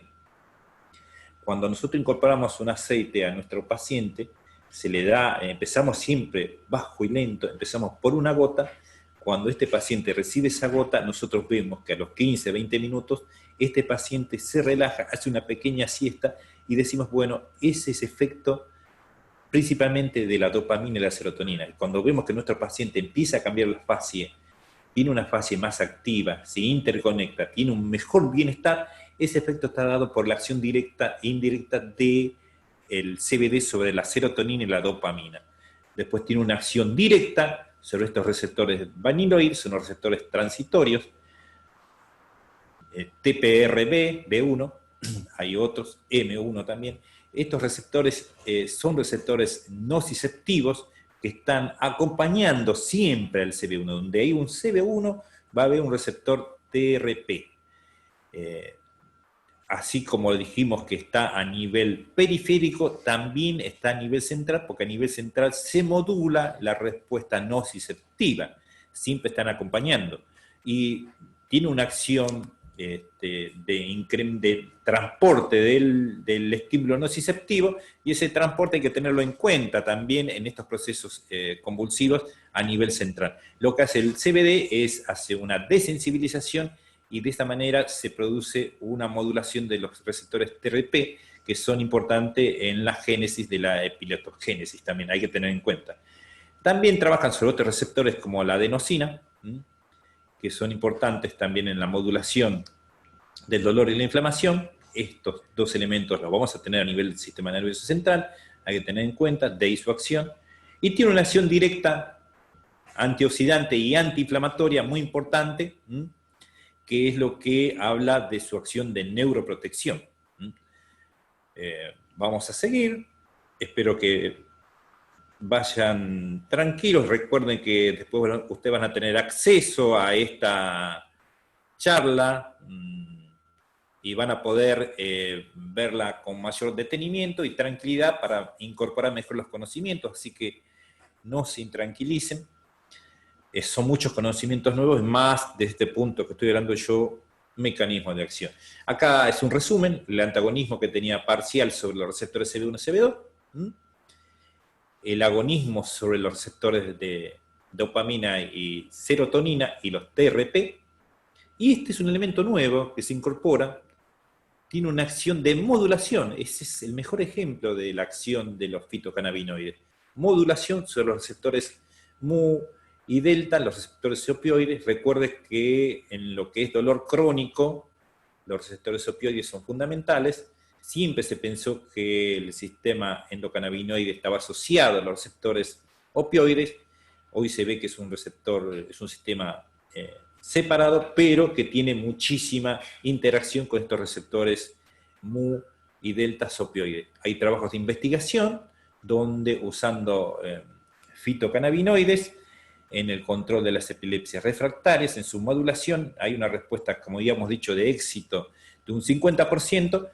Cuando nosotros incorporamos un aceite a nuestro paciente, se le da, empezamos siempre bajo y lento, empezamos por una gota. Cuando este paciente recibe esa gota, nosotros vemos que a los 15, 20 minutos, este paciente se relaja, hace una pequeña siesta y decimos, bueno, ese es efecto principalmente de la dopamina y la serotonina. Cuando vemos que nuestro paciente empieza a cambiar la fase, tiene una fase más activa, se interconecta, tiene un mejor bienestar, ese efecto está dado por la acción directa e indirecta del CBD sobre la serotonina y la dopamina. Después tiene una acción directa sobre estos receptores vaniloides, son los receptores transitorios, TPRB, B1, hay otros, M1 también. Estos receptores son receptores nociceptivos que están acompañando siempre al CB1. Donde hay un CB1 va a haber un receptor TRP. así como dijimos que está a nivel periférico, también está a nivel central, porque a nivel central se modula la respuesta nociceptiva, siempre están acompañando, y tiene una acción de transporte del estímulo nociceptivo, y ese transporte hay que tenerlo en cuenta también en estos procesos convulsivos a nivel central. Lo que hace el CBD hace una desensibilización, y de esta manera se produce una modulación de los receptores TRP, que son importantes en la génesis de la epileptogénesis, también hay que tener en cuenta. También trabajan sobre otros receptores como la adenosina, que son importantes también en la modulación del dolor y la inflamación. Estos dos elementos los vamos a tener a nivel del sistema nervioso central, hay que tener en cuenta, de ahí su acción. Y tiene una acción directa antioxidante y antiinflamatoria muy importante, que es lo que habla de su acción de neuroprotección. Vamos a seguir, espero que vayan tranquilos, recuerden que después ustedes van a tener acceso a esta charla y van a poder verla con mayor detenimiento y tranquilidad para incorporar mejor los conocimientos, así que no se intranquilicen. Son muchos conocimientos nuevos, más de este punto que estoy hablando yo, mecanismos de acción. Acá es un resumen, el antagonismo que tenía parcial sobre los receptores CB1 y CB2, el agonismo sobre los receptores de dopamina y serotonina y los TRP, y este es un elemento nuevo que se incorpora, tiene una acción de modulación, ese es el mejor ejemplo de la acción de los fitocannabinoides, modulación sobre los receptores mu y delta, los receptores opioides. Recuerde que en lo que es dolor crónico, los receptores opioides son fundamentales. Siempre se pensó que el sistema endocannabinoide estaba asociado a los receptores opioides. Hoy se ve que es un receptor, es un sistema separado, pero que tiene muchísima interacción con estos receptores mu y delta opioides. Hay trabajos de investigación donde usando fitocannabinoides en el control de las epilepsias refractarias, en su modulación, hay una respuesta, como habíamos dicho, de éxito de un 50%,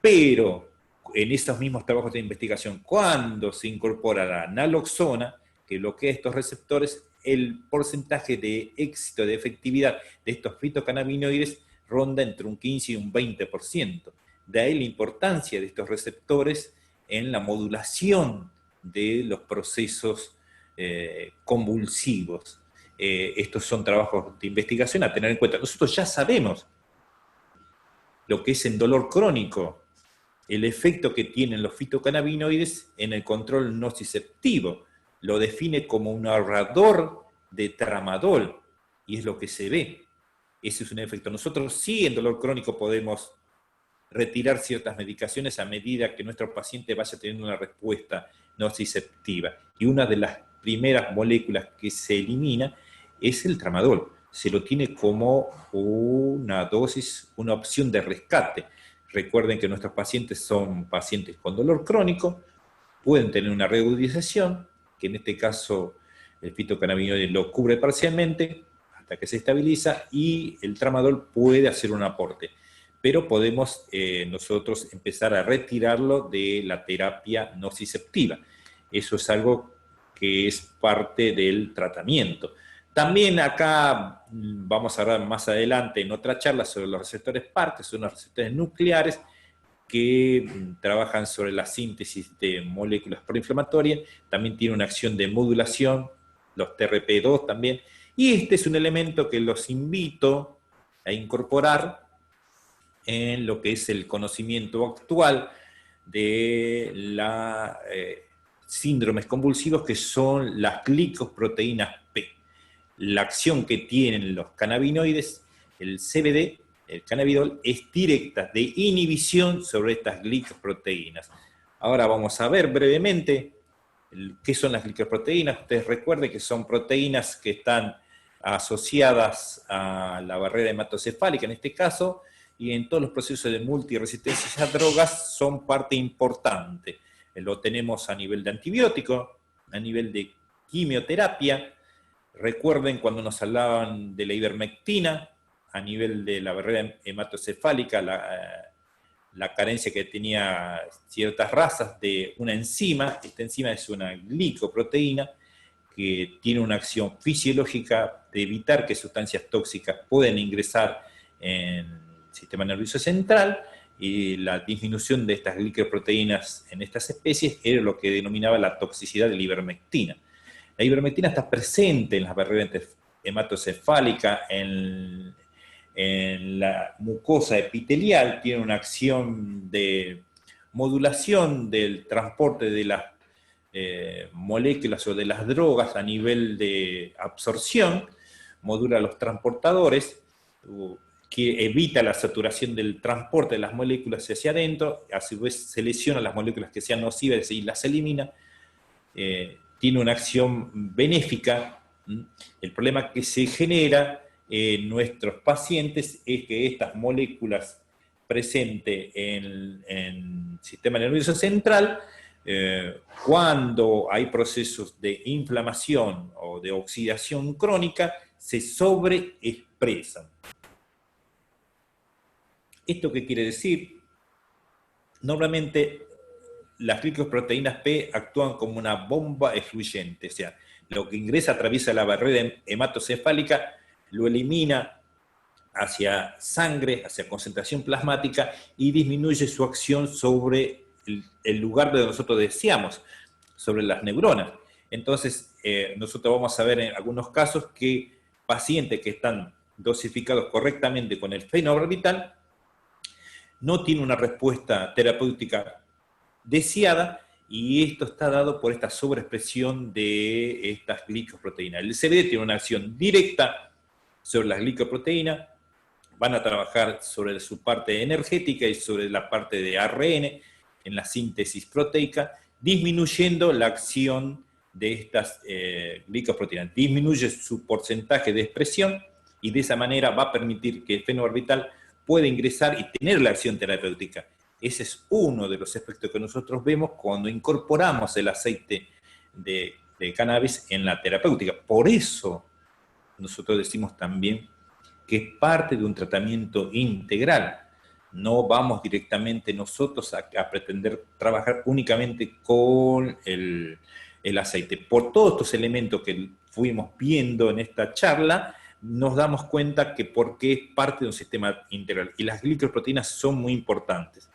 pero en esos mismos trabajos de investigación, cuando se incorpora la naloxona, que bloquea estos receptores, el porcentaje de éxito, de efectividad de estos fitocannabinoides ronda entre un 15 y un 20%. De ahí la importancia de estos receptores en la modulación de los procesos convulsivos. Estos son trabajos de investigación a tener en cuenta. Nosotros ya sabemos lo que es en dolor crónico, el efecto que tienen los fitocannabinoides en el control nociceptivo. Lo define como un ahorrador de tramadol, y es lo que se ve. Ese es un efecto. Nosotros sí en dolor crónico podemos retirar ciertas medicaciones a medida que nuestro paciente vaya teniendo una respuesta nociceptiva. Y una de las primeras moléculas que se elimina es el tramadol. Se lo tiene como una dosis, una opción de rescate. Recuerden que nuestros pacientes son pacientes con dolor crónico, pueden tener una reagudización, que en este caso el fitocannabinoide lo cubre parcialmente hasta que se estabiliza, y el tramadol puede hacer un aporte. Pero podemos nosotros empezar a retirarlo de la terapia nociceptiva. Eso es algo que es parte del tratamiento. También acá vamos a hablar más adelante en otra charla sobre los receptores PAR, que son los receptores nucleares que trabajan sobre la síntesis de moléculas proinflamatorias. También tiene una acción de modulación, los TRP2 también. Y este es un elemento que los invito a incorporar en lo que es el conocimiento actual de las síndromes convulsivos, que son las glicoproteínas P. La acción que tienen los cannabinoides, el CBD, el cannabidol, es directa de inhibición sobre estas glicoproteínas. Ahora vamos a ver brevemente qué son las glicoproteínas. Ustedes recuerden que son proteínas que están asociadas a la barrera hematocefálica en este caso, y en todos los procesos de multiresistencia a drogas son parte importante. Lo tenemos a nivel de antibiótico, a nivel de quimioterapia. Recuerden cuando nos hablaban de la ivermectina, a nivel de la barrera hematocefálica, la carencia que tenía ciertas razas de una enzima. Esta enzima es una glicoproteína que tiene una acción fisiológica de evitar que sustancias tóxicas puedan ingresar en el sistema nervioso central, y la disminución de estas glicoproteínas en estas especies era lo que denominaba la toxicidad de la ivermectina. La ivermectina está presente en las barreras hematocefálicas, en la mucosa epitelial, tiene una acción de modulación del transporte de las moléculas o de las drogas a nivel de absorción, modula los transportadores, que evita la saturación del transporte de las moléculas hacia adentro, a su vez selecciona las moléculas que sean nocivas y las elimina. Tiene una acción benéfica. El problema que se genera en nuestros pacientes es que estas moléculas presentes en el sistema nervioso central, cuando hay procesos de inflamación o de oxidación crónica, se sobreexpresan. ¿Esto qué quiere decir? Normalmente las glicoproteínas P actúan como una bomba efluyente, o sea, lo que ingresa atraviesa la barrera hematocefálica, lo elimina hacia sangre, hacia concentración plasmática, y disminuye su acción sobre el lugar donde nosotros deseamos, sobre las neuronas. Entonces, nosotros vamos a ver en algunos casos que pacientes que están dosificados correctamente con el fenobarbital no tienen una respuesta terapéutica deseada, y esto está dado por esta sobreexpresión de estas glicoproteínas. El CBD tiene una acción directa sobre las glicoproteínas, van a trabajar sobre su parte energética y sobre la parte de ARN en la síntesis proteica, disminuyendo la acción de estas glicoproteínas. Disminuye su porcentaje de expresión, y de esa manera va a permitir que el fenobarbital pueda ingresar y tener la acción terapéutica. Ese es uno de los aspectos que nosotros vemos cuando incorporamos el aceite de cannabis en la terapéutica. Por eso nosotros decimos también que es parte de un tratamiento integral. No vamos directamente nosotros a pretender trabajar únicamente con el aceite. Por todos estos elementos que fuimos viendo en esta charla, nos damos cuenta que porque es parte de un sistema integral. Y las glicoproteínas son muy importantes.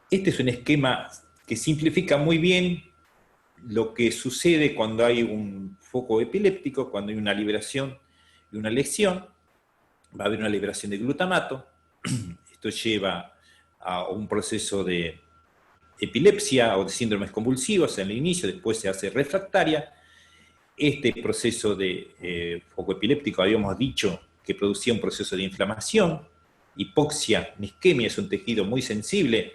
Este es un esquema que simplifica muy bien lo que sucede cuando hay un foco epiléptico, cuando hay una liberación y una lesión. Va a haber una liberación de glutamato. Esto lleva a un proceso de epilepsia o de síndromes convulsivos en el inicio, después se hace refractaria. Este proceso de foco epiléptico, habíamos dicho que producía un proceso de inflamación, hipoxia, isquemia, es un tejido muy sensible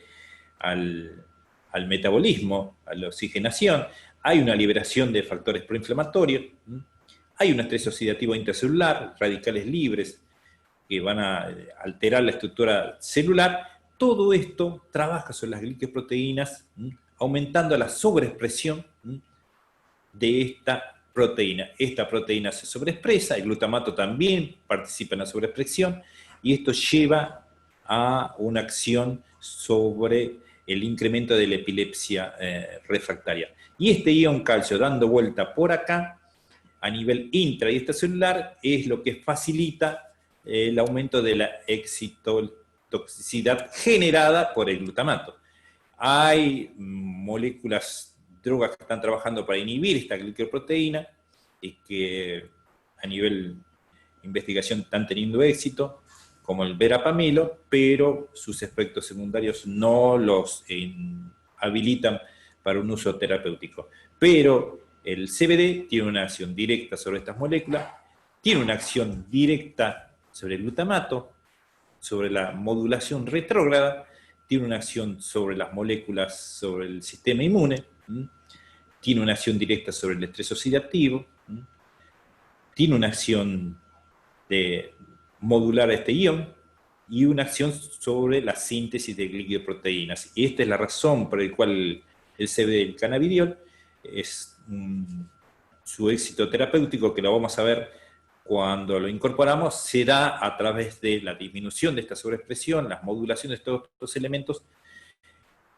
al metabolismo, a la oxigenación. Hay una liberación de factores proinflamatorios, hay un estrés oxidativo intracelular, radicales libres que van a alterar la estructura celular. Todo esto trabaja sobre las glicoproteínas, aumentando la sobreexpresión de esta proteína. Esta proteína se sobreexpresa, el glutamato también participa en la sobreexpresión, y esto lleva a una acción sobre el incremento de la epilepsia refractaria. Y este ion calcio dando vuelta por acá, a nivel intra y extracelular, es lo que facilita el aumento de la excitotoxicidad generada por el glutamato. Hay moléculas, drogas que están trabajando para inhibir esta glicoproteína y que a nivel investigación están teniendo éxito, como el verapamilo, pero sus efectos secundarios no los habilitan para un uso terapéutico. Pero el CBD tiene una acción directa sobre estas moléculas, tiene una acción directa sobre el glutamato, sobre la modulación retrógrada, tiene una acción sobre las moléculas, sobre el sistema inmune, tiene una acción directa sobre el estrés oxidativo, tiene una acción de modular este ion y una acción sobre la síntesis de glicoproteínas. Y esta es la razón por la cual el CBD, el cannabidiol, es su éxito terapéutico, que lo vamos a ver cuando lo incorporamos, se da a través de la disminución de esta sobreexpresión, las modulaciones de todos estos elementos,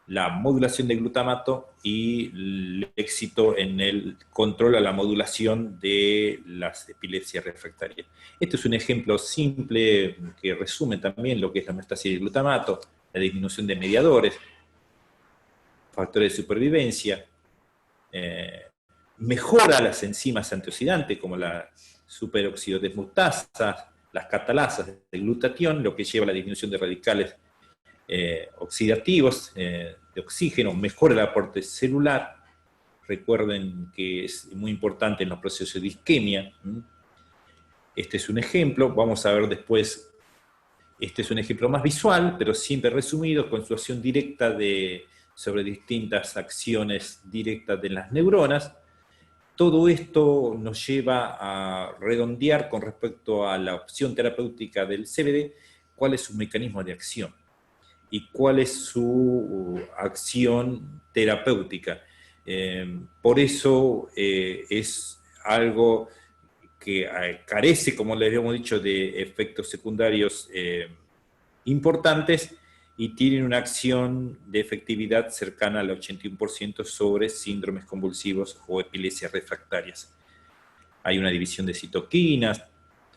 la modulación de glutamato y el éxito en el control a la modulación de las epilepsias refractarias. Este es un ejemplo simple que resume también lo que es la homeostasis de glutamato, la disminución de mediadores, factores de supervivencia, mejora las enzimas antioxidantes como la superóxido desmutasa, las catalasas de glutatión, lo que lleva a la disminución de radicales oxidativos, de oxígeno, mejora el aporte celular. Recuerden que es muy importante en los procesos de isquemia. Este es un ejemplo, vamos a ver después, este es un ejemplo más visual, pero siempre resumido, con su acción directa sobre distintas acciones directas de las neuronas. Todo esto nos lleva a redondear con respecto a la opción terapéutica del CBD, cuál es su mecanismo de acción y cuál es su acción terapéutica. Por eso es algo que carece, como les habíamos dicho, de efectos secundarios importantes y tienen una acción de efectividad cercana al 81% sobre síndromes convulsivos o epilepsias refractarias. Hay una división de citoquinas,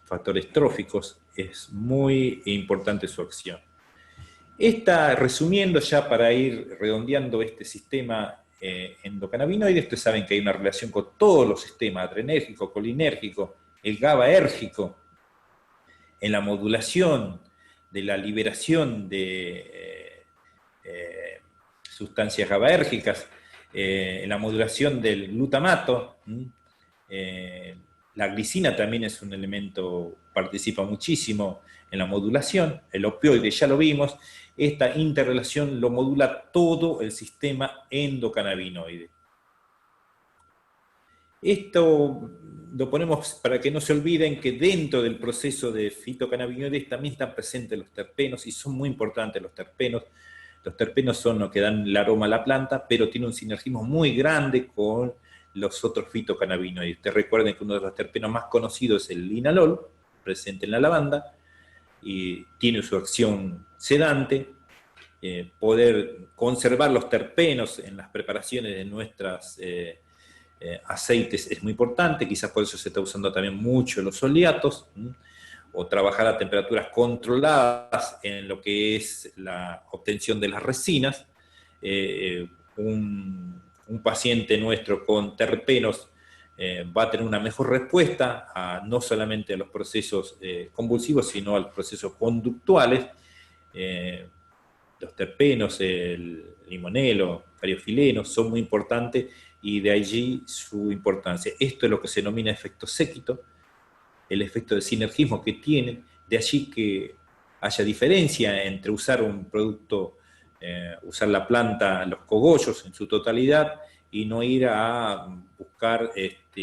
factores tróficos, es muy importante su acción. Resumiendo ya para ir redondeando este sistema endocannabinoide, ustedes saben que hay una relación con todos los sistemas, adrenérgico, colinérgico, el GABAérgico, en la modulación de la liberación de sustancias GABAérgicas, en la modulación del glutamato. La glicina también es un elemento, participa muchísimo en la modulación, el opioide ya lo vimos, esta interrelación lo modula todo el sistema endocannabinoide. Esto lo ponemos para que no se olviden que dentro del proceso de fitocannabinoides también están presentes los terpenos y son muy importantes los terpenos. Los terpenos son los que dan el aroma a la planta, pero tiene un sinergismo muy grande con los otros fitocannabinoides. Ustedes recuerden que uno de los terpenos más conocidos es el linalol, presente en la lavanda, y tiene su acción sedante. Poder conservar los terpenos en las preparaciones de nuestras aceites es muy importante, quizás por eso se está usando también mucho los oleatos, o trabajar a temperaturas controladas en lo que es la obtención de las resinas. Un paciente nuestro con terpenos va a tener una mejor respuesta no solamente a los procesos convulsivos, sino a los procesos conductuales. Los terpenos, el limonelo, cariofileno, son muy importantes y de allí su importancia. Esto es lo que se denomina efecto séquito, el efecto de sinergismo que tiene, de allí que haya diferencia entre usar un producto, usar la planta, los cogollos en su totalidad, y no ir a buscar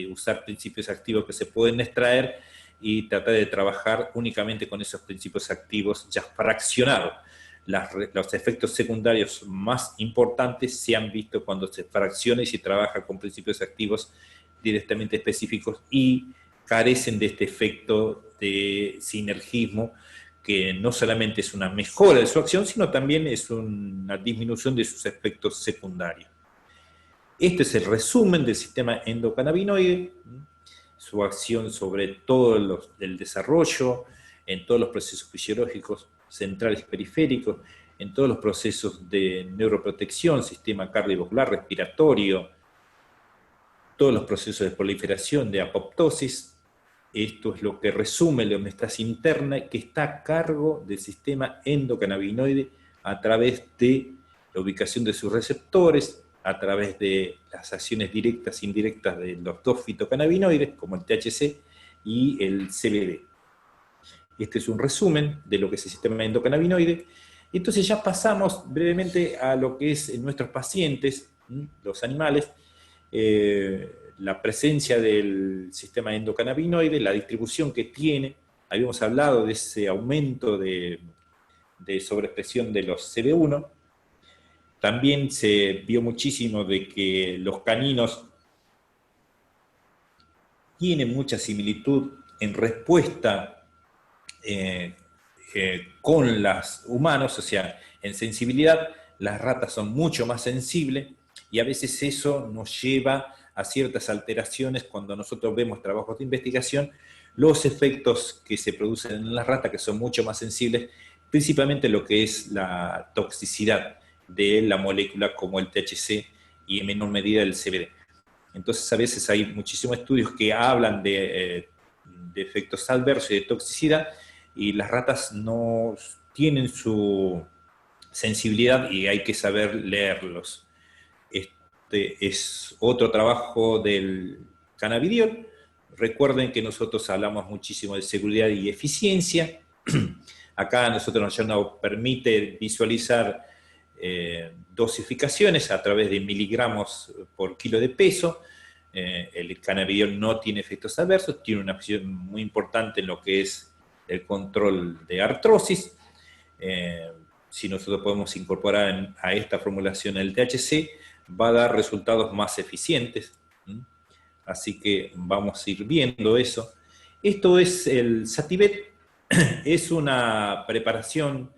usar principios activos que se pueden extraer y tratar de trabajar únicamente con esos principios activos ya fraccionados. Los efectos secundarios más importantes se han visto cuando se fracciona y se trabaja con principios activos directamente específicos y carecen de este efecto de sinergismo, que no solamente es una mejora de su acción, sino también es una disminución de sus efectos secundarios. Este es el resumen del sistema endocannabinoide, su acción sobre todo el desarrollo, en todos los procesos fisiológicos centrales y periféricos, en todos los procesos de neuroprotección, sistema cardiovascular, respiratorio, todos los procesos de proliferación, de apoptosis. Esto es lo que resume la homeostasis interna, que está a cargo del sistema endocannabinoide a través de la ubicación de sus receptores, a través de las acciones directas e indirectas de los dos fitocannabinoides, como el THC y el CBD. Este es un resumen de lo que es el sistema endocannabinoide. Entonces ya pasamos brevemente a lo que es en nuestros pacientes, los animales, la presencia del sistema endocannabinoide, la distribución que tiene. Habíamos hablado de ese aumento de sobreexpresión de los CB1. También se vio muchísimo de que los caninos tienen mucha similitud en respuesta con los humanos, o sea, en sensibilidad, las ratas son mucho más sensibles y a veces eso nos lleva a ciertas alteraciones cuando nosotros vemos trabajos de investigación, los efectos que se producen en las ratas que son mucho más sensibles, principalmente lo que es la toxicidad de la molécula como el THC y en menor medida el CBD. Entonces a veces hay muchísimos estudios que hablan de efectos adversos y de toxicidad, y las ratas no tienen su sensibilidad y hay que saber leerlos. Este es otro trabajo del cannabidiol. Recuerden que nosotros hablamos muchísimo de seguridad y eficiencia. Acá a nosotros nos permite visualizar dosificaciones a través de miligramos por kilo de peso. El cannabidiol no tiene efectos adversos, tiene una acción muy importante en lo que es el control de artrosis. Si nosotros podemos incorporar a esta formulación el THC, va a dar resultados más eficientes. Así que vamos a ir viendo eso. Esto es el Sativet, es una preparación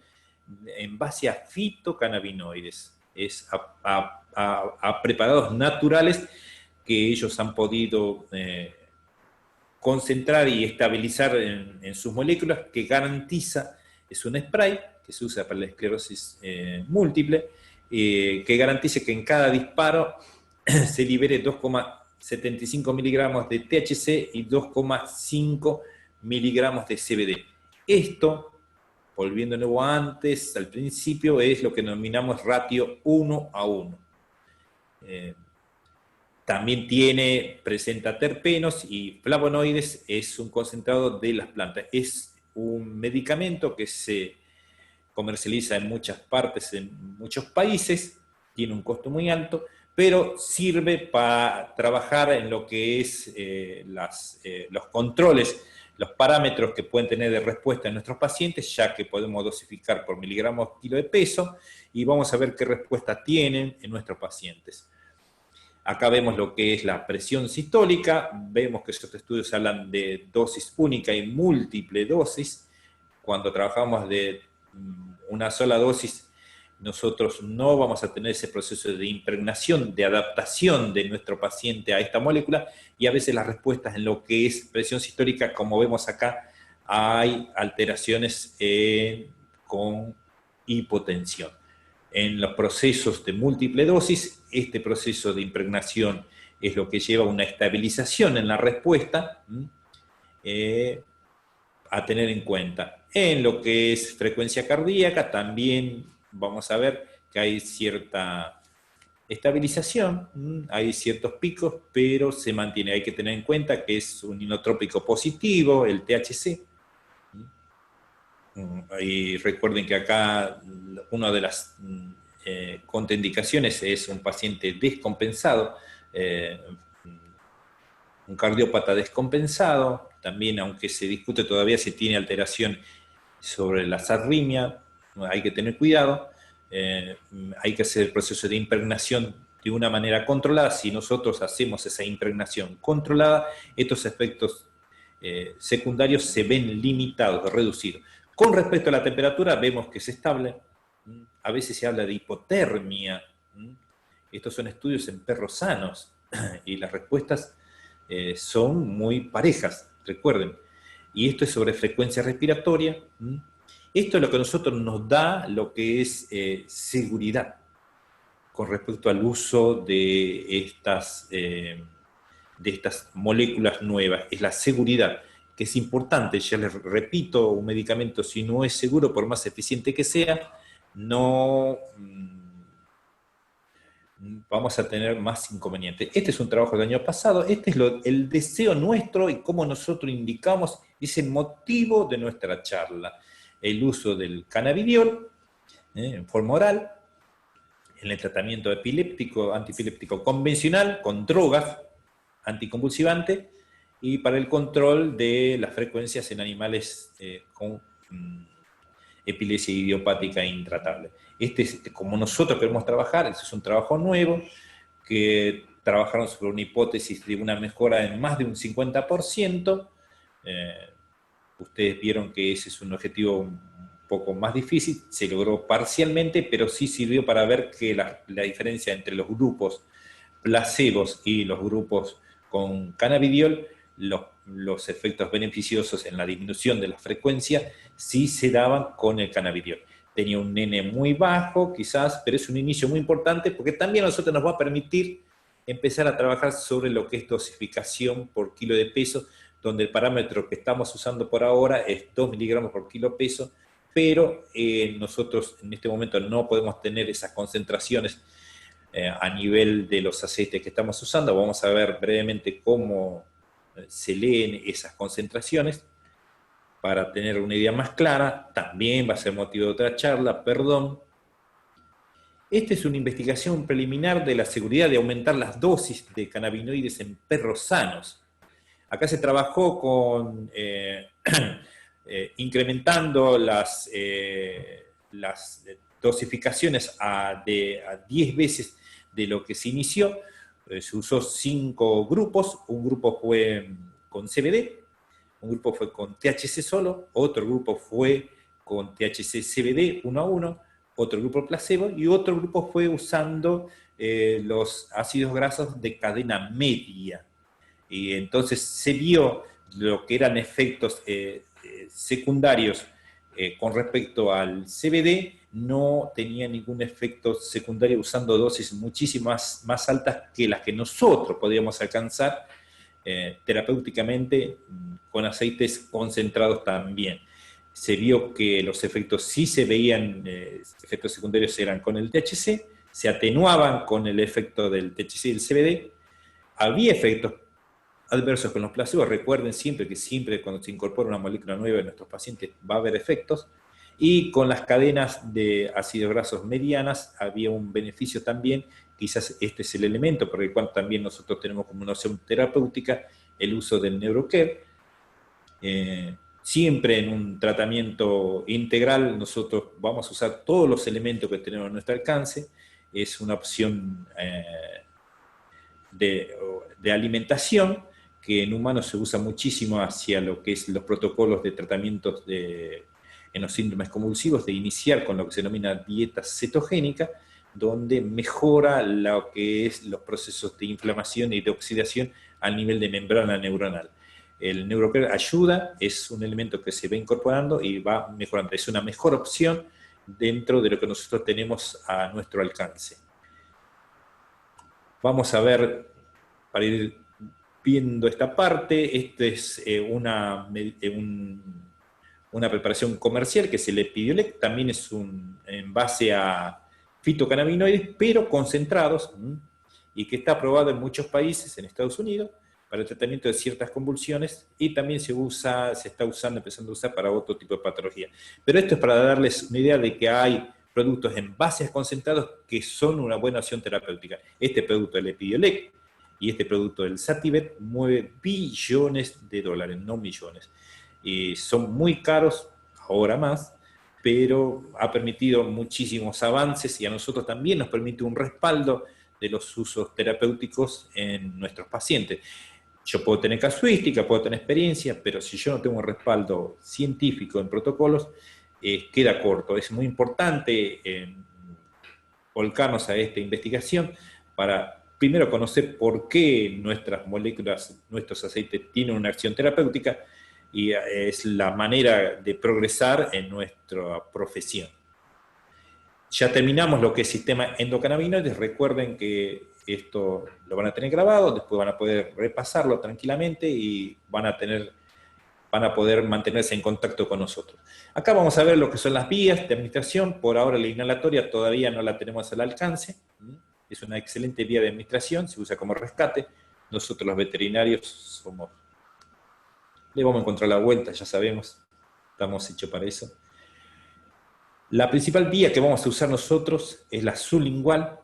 en base a fitocannabinoides, es a preparados naturales que ellos han podido concentrar y estabilizar en sus moléculas, que garantiza, es un spray que se usa para la esclerosis múltiple, que garantice que en cada disparo se libere 2,75 miligramos de THC y 2,5 miligramos de CBD. Esto, volviendo de nuevo antes, al principio, es lo que denominamos ratio 1:1. También presenta terpenos y flavonoides, es un concentrado de las plantas. Es un medicamento que se comercializa en muchas partes, en muchos países, tiene un costo muy alto, pero sirve para trabajar en lo que es los controles, los parámetros que pueden tener de respuesta en nuestros pacientes, ya que podemos dosificar por miligramos kilo de peso, y vamos a ver qué respuesta tienen en nuestros pacientes. Acá vemos lo que es la presión sistólica, vemos que estos estudios hablan de dosis única y múltiple dosis. Cuando trabajamos de una sola dosis, nosotros no vamos a tener ese proceso de impregnación, de adaptación de nuestro paciente a esta molécula, y a veces las respuestas en lo que es presión sistólica, como vemos acá, hay alteraciones con hipotensión. En los procesos de múltiple dosis, este proceso de impregnación es lo que lleva a una estabilización en la respuesta a tener en cuenta. En lo que es frecuencia cardíaca, también vamos a ver que hay cierta estabilización, hay ciertos picos, pero se mantiene. Hay que tener en cuenta que es un inotrópico positivo, el THC. Y recuerden que acá una de las contraindicaciones es un paciente descompensado, un cardiópata descompensado, también aunque se discute todavía si tiene alteración sobre la arritmia, hay que tener cuidado, hay que hacer el proceso de impregnación de una manera controlada. Si nosotros hacemos esa impregnación controlada, estos efectos secundarios se ven limitados, reducidos. Con respecto a la temperatura, vemos que es estable. A veces se habla de hipotermia. Estos son estudios en perros sanos y las respuestas son muy parejas, recuerden. Y esto es sobre frecuencia respiratoria. Esto es lo que a nosotros nos da lo que es seguridad con respecto al uso de estas moléculas nuevas. Es la seguridad, que es importante. Ya les repito, un medicamento, si no es seguro, por más eficiente que sea, no vamos a tener más inconvenientes. Este es un trabajo del año pasado, este es el deseo nuestro y cómo nosotros indicamos, es el motivo de nuestra charla. El uso del cannabidiol en forma oral, en el tratamiento epiléptico, antiepiléptico convencional, con drogas anticonvulsivantes, y para el control de las frecuencias en animales con epilepsia idiopática intratable. Como nosotros queremos trabajar, este es un trabajo nuevo, que trabajaron sobre una hipótesis de una mejora en más de un 50%, Ustedes vieron que ese es un objetivo un poco más difícil, se logró parcialmente, pero sí sirvió para ver que la diferencia entre los grupos placebos y los grupos con cannabidiol, los efectos beneficiosos en la disminución de la frecuencia sí se daban con el cannabidiol. Tenía un N muy bajo, quizás, pero es un inicio muy importante porque también a nosotros nos va a permitir empezar a trabajar sobre lo que es dosificación por kilo de peso, donde el parámetro que estamos usando por ahora es 2 miligramos por kilo peso, pero nosotros en este momento no podemos tener esas concentraciones a nivel de los aceites que estamos usando. Vamos a ver brevemente cómo se leen esas concentraciones para tener una idea más clara. También va a ser motivo de otra charla, perdón. Esta es una investigación preliminar de la seguridad de aumentar las dosis de cannabinoides en perros sanos. Acá se trabajó con incrementando las dosificaciones a 10 veces de lo que se inició. Se usó 5 grupos, un grupo fue con CBD, un grupo fue con THC solo, otro grupo fue con THC-CBD 1 a 1, otro grupo placebo, y otro grupo fue usando los ácidos grasos de cadena media. Y entonces se vio lo que eran efectos secundarios con respecto al CBD, no tenía ningún efecto secundario usando dosis muchísimo más altas que las que nosotros podíamos alcanzar terapéuticamente con aceites concentrados también. Se vio que los efectos sí se veían, efectos secundarios eran con el THC, se atenuaban con el efecto del THC y el CBD, había efectos adversos con los placebos. Recuerden siempre que siempre cuando se incorpora una molécula nueva en nuestros pacientes va a haber efectos, y con las cadenas de ácidos grasos medianas había un beneficio también. Quizás este es el elemento por el cual también nosotros tenemos como una opción terapéutica el uso del NeuroCare. Siempre en un tratamiento integral nosotros vamos a usar todos los elementos que tenemos a nuestro alcance. Es una opción de alimentación que en humanos se usa muchísimo hacia lo que es los protocolos de tratamientos en los síndromes convulsivos, de iniciar con lo que se denomina dieta cetogénica, donde mejora lo que es los procesos de inflamación y de oxidación a nivel de membrana neuronal. El NeuroCare ayuda, es un elemento que se va incorporando y va mejorando. Es una mejor opción dentro de lo que nosotros tenemos a nuestro alcance. Vamos a ver, para ir viendo esta parte, esta es una preparación comercial que es el Epidiolec, también es en base a fitocannabinoides, pero concentrados, y que está aprobado en muchos países, en Estados Unidos, para el tratamiento de ciertas convulsiones, y también se está empezando a usar para otro tipo de patología. Pero esto es para darles una idea de que hay productos en bases concentrados que son una buena opción terapéutica. Este producto del Epidiolec y este producto del Sativet mueve billones de dólares, no millones. Son muy caros, ahora más, pero ha permitido muchísimos avances y a nosotros también nos permite un respaldo de los usos terapéuticos en nuestros pacientes. Yo puedo tener casuística, puedo tener experiencia, pero si yo no tengo un respaldo científico en protocolos, queda corto. Es muy importante volcarnos a esta investigación para primero conocer por qué nuestras moléculas, nuestros aceites tienen una acción terapéutica, y es la manera de progresar en nuestra profesión. Ya terminamos lo que es sistema endocannabinoides. Recuerden que esto lo van a tener grabado, después van a poder repasarlo tranquilamente y van a poder mantenerse en contacto con nosotros. Acá vamos a ver lo que son las vías de administración. Por ahora la inhalatoria todavía no la tenemos al alcance. Es una excelente vía de administración, se usa como rescate. Nosotros los veterinarios le vamos a encontrar la vuelta, ya sabemos, estamos hechos para eso. La principal vía que vamos a usar nosotros es la sublingual.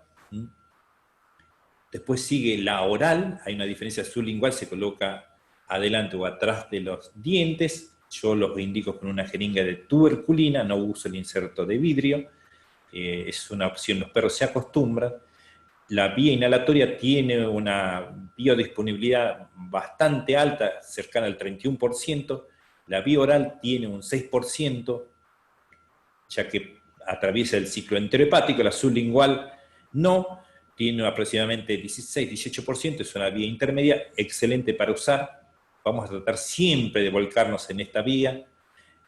Después sigue la oral, hay una diferencia. Sublingual se coloca adelante o atrás de los dientes. Yo los indico con una jeringa de tuberculina, no uso el inserto de vidrio. Es una opción, los perros se acostumbran. La vía inhalatoria tiene una biodisponibilidad bastante alta, cercana al 31%, la vía oral tiene un 6%, ya que atraviesa el ciclo enterohepático, la sublingual no, tiene aproximadamente 16-18%, es una vía intermedia, excelente para usar. Vamos a tratar siempre de volcarnos en esta vía.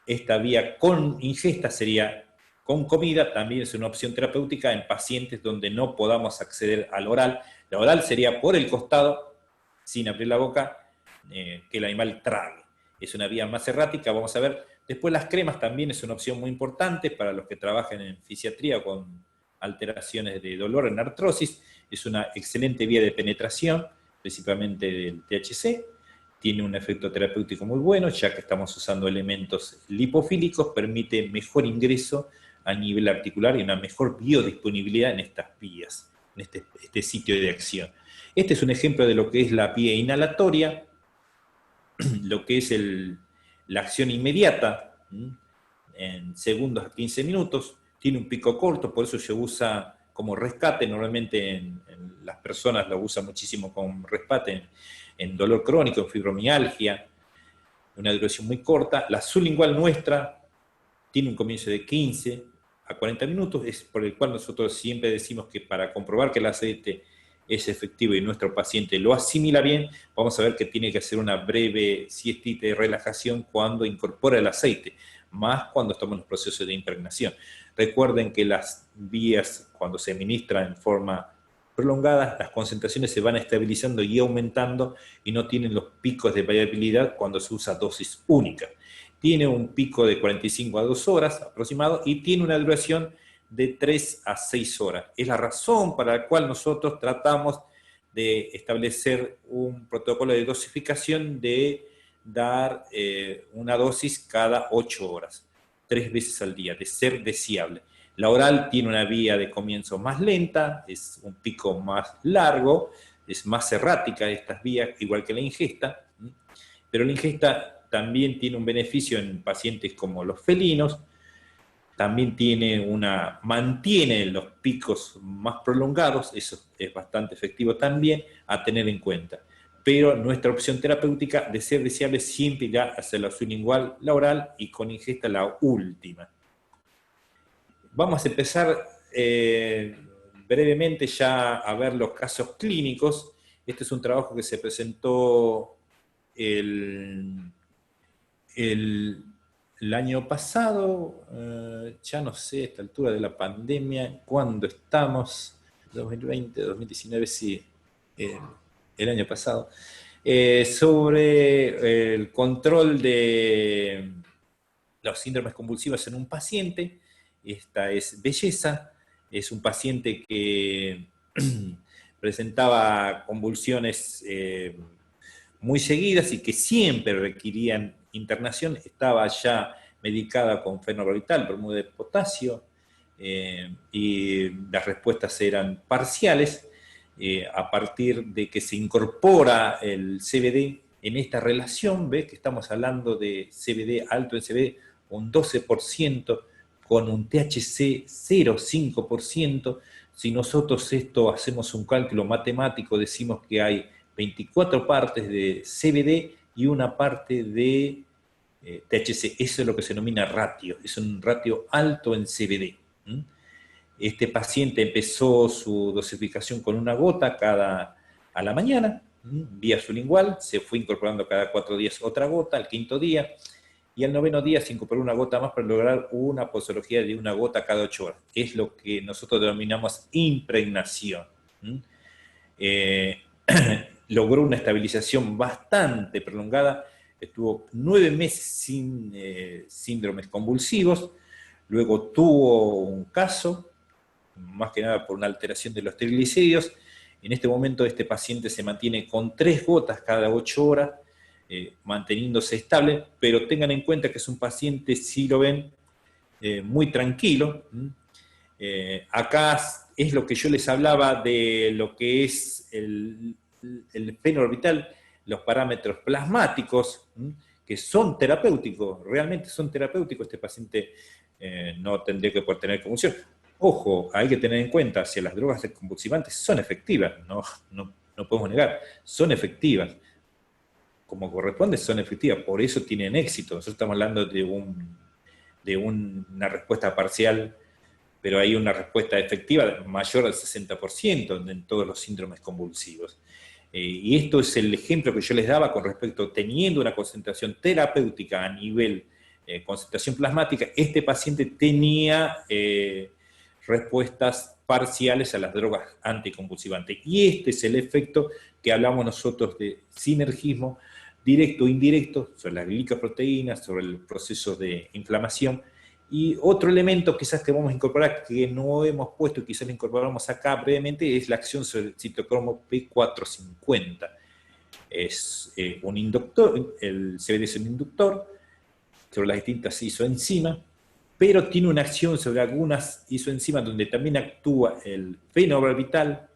Esta vía con ingesta sería con comida, también es una opción terapéutica en pacientes donde no podamos acceder al oral. La oral sería por el costado, sin abrir la boca, que el animal trague. Es una vía más errática, vamos a ver. Después las cremas también es una opción muy importante para los que trabajan en fisiatría con alteraciones de dolor en artrosis. Es una excelente vía de penetración, principalmente del THC. Tiene un efecto terapéutico muy bueno, ya que estamos usando elementos lipofílicos, permite mejor ingreso a nivel articular y una mejor biodisponibilidad en estas vías, en este sitio de acción. Este es un ejemplo de lo que es la vía inhalatoria, lo que es la acción inmediata, en segundos a 15 minutos, tiene un pico corto, por eso se usa como rescate, normalmente en las personas lo usan muchísimo como rescate en dolor crónico, en fibromialgia, una duración muy corta. La sublingual nuestra tiene un comienzo de 15 a 40 minutos, es por el cual nosotros siempre decimos que para comprobar que el aceite es efectivo y nuestro paciente lo asimila bien, vamos a ver que tiene que hacer una breve siestita de relajación cuando incorpora el aceite, más cuando estamos en los procesos de impregnación. Recuerden que las vías, cuando se administran en forma prolongada, las concentraciones se van estabilizando y aumentando y no tienen los picos de variabilidad cuando se usa dosis única. Tiene un pico de 45 a 2 horas aproximado y tiene una duración de 3 a 6 horas. Es la razón para la cual nosotros tratamos de establecer un protocolo de dosificación de dar una dosis cada 8 horas, 3 veces al día, de ser deseable. La oral tiene una vía de comienzo más lenta, es un pico más largo, es más errática estas vías, igual que la ingesta, pero la ingesta también tiene un beneficio en pacientes como los felinos, también mantiene los picos más prolongados, eso es bastante efectivo también a tener en cuenta. Pero nuestra opción terapéutica, de ser deseable, siempre irá hacia la sublingual, la oral y con ingesta la última. Vamos a empezar brevemente ya a ver los casos clínicos. Este es un trabajo que se presentó el año pasado, ya no sé a esta altura de la pandemia, ¿cuándo estamos? 2020, 2019, sí, el año pasado, sobre el control de los síndromes convulsivos en un paciente. Esta es Belleza, es un paciente que presentaba convulsiones muy seguidas y que siempre requerían internación. Estaba ya medicada con fenobarbital, bromuro de potasio, y las respuestas eran parciales. A partir de que se incorpora el CBD en esta relación, ¿ves? Que estamos hablando de CBD alto en CBD, un 12%, con un THC 0,5%. Si nosotros esto hacemos un cálculo matemático, decimos que hay 24 partes de CBD y una parte de THC. Eso es lo que se denomina ratio, es un ratio alto en CBD. Este paciente empezó su dosificación con una gota a la mañana, vía sublingual, se fue incorporando cada 4 días otra gota, al 5.º día, y al 9.º día se incorporó una gota más para lograr una posología de una gota cada 8 horas. Es lo que nosotros denominamos impregnación. Logró una estabilización bastante prolongada, estuvo 9 meses sin síndromes convulsivos, luego tuvo un caso, más que nada por una alteración de los triglicéridos. En este momento este paciente se mantiene con 3 gotas cada 8 horas, manteniéndose estable, pero tengan en cuenta que es un paciente, si lo ven, muy tranquilo. Acá es lo que yo les hablaba de lo que es el fenobarbital, los parámetros plasmáticos, que son terapéuticos, realmente son terapéuticos. Este paciente no tendría que poder tener convulsión. Ojo, hay que tener en cuenta, si las drogas desconvulsivantes son efectivas, no podemos negar, son efectivas, como corresponde son efectivas, por eso tienen éxito. Nosotros estamos hablando de una respuesta parcial, pero hay una respuesta efectiva mayor al 60% en todos los síndromes convulsivos. Y esto es el ejemplo que yo les daba con respecto, teniendo una concentración terapéutica a nivel concentración plasmática, este paciente tenía respuestas parciales a las drogas anticonvulsivantes. Y este es el efecto que hablamos nosotros de sinergismo directo o indirecto sobre las glicoproteínas, sobre el proceso de inflamación. Y otro elemento quizás que vamos a incorporar, que no hemos puesto y quizás lo incorporamos acá brevemente, es la acción sobre el citocromo P450. Es un inductor, el CBD es un inductor sobre las distintas isoenzimas, pero tiene una acción sobre algunas isoenzimas donde también actúa el fenobarbital,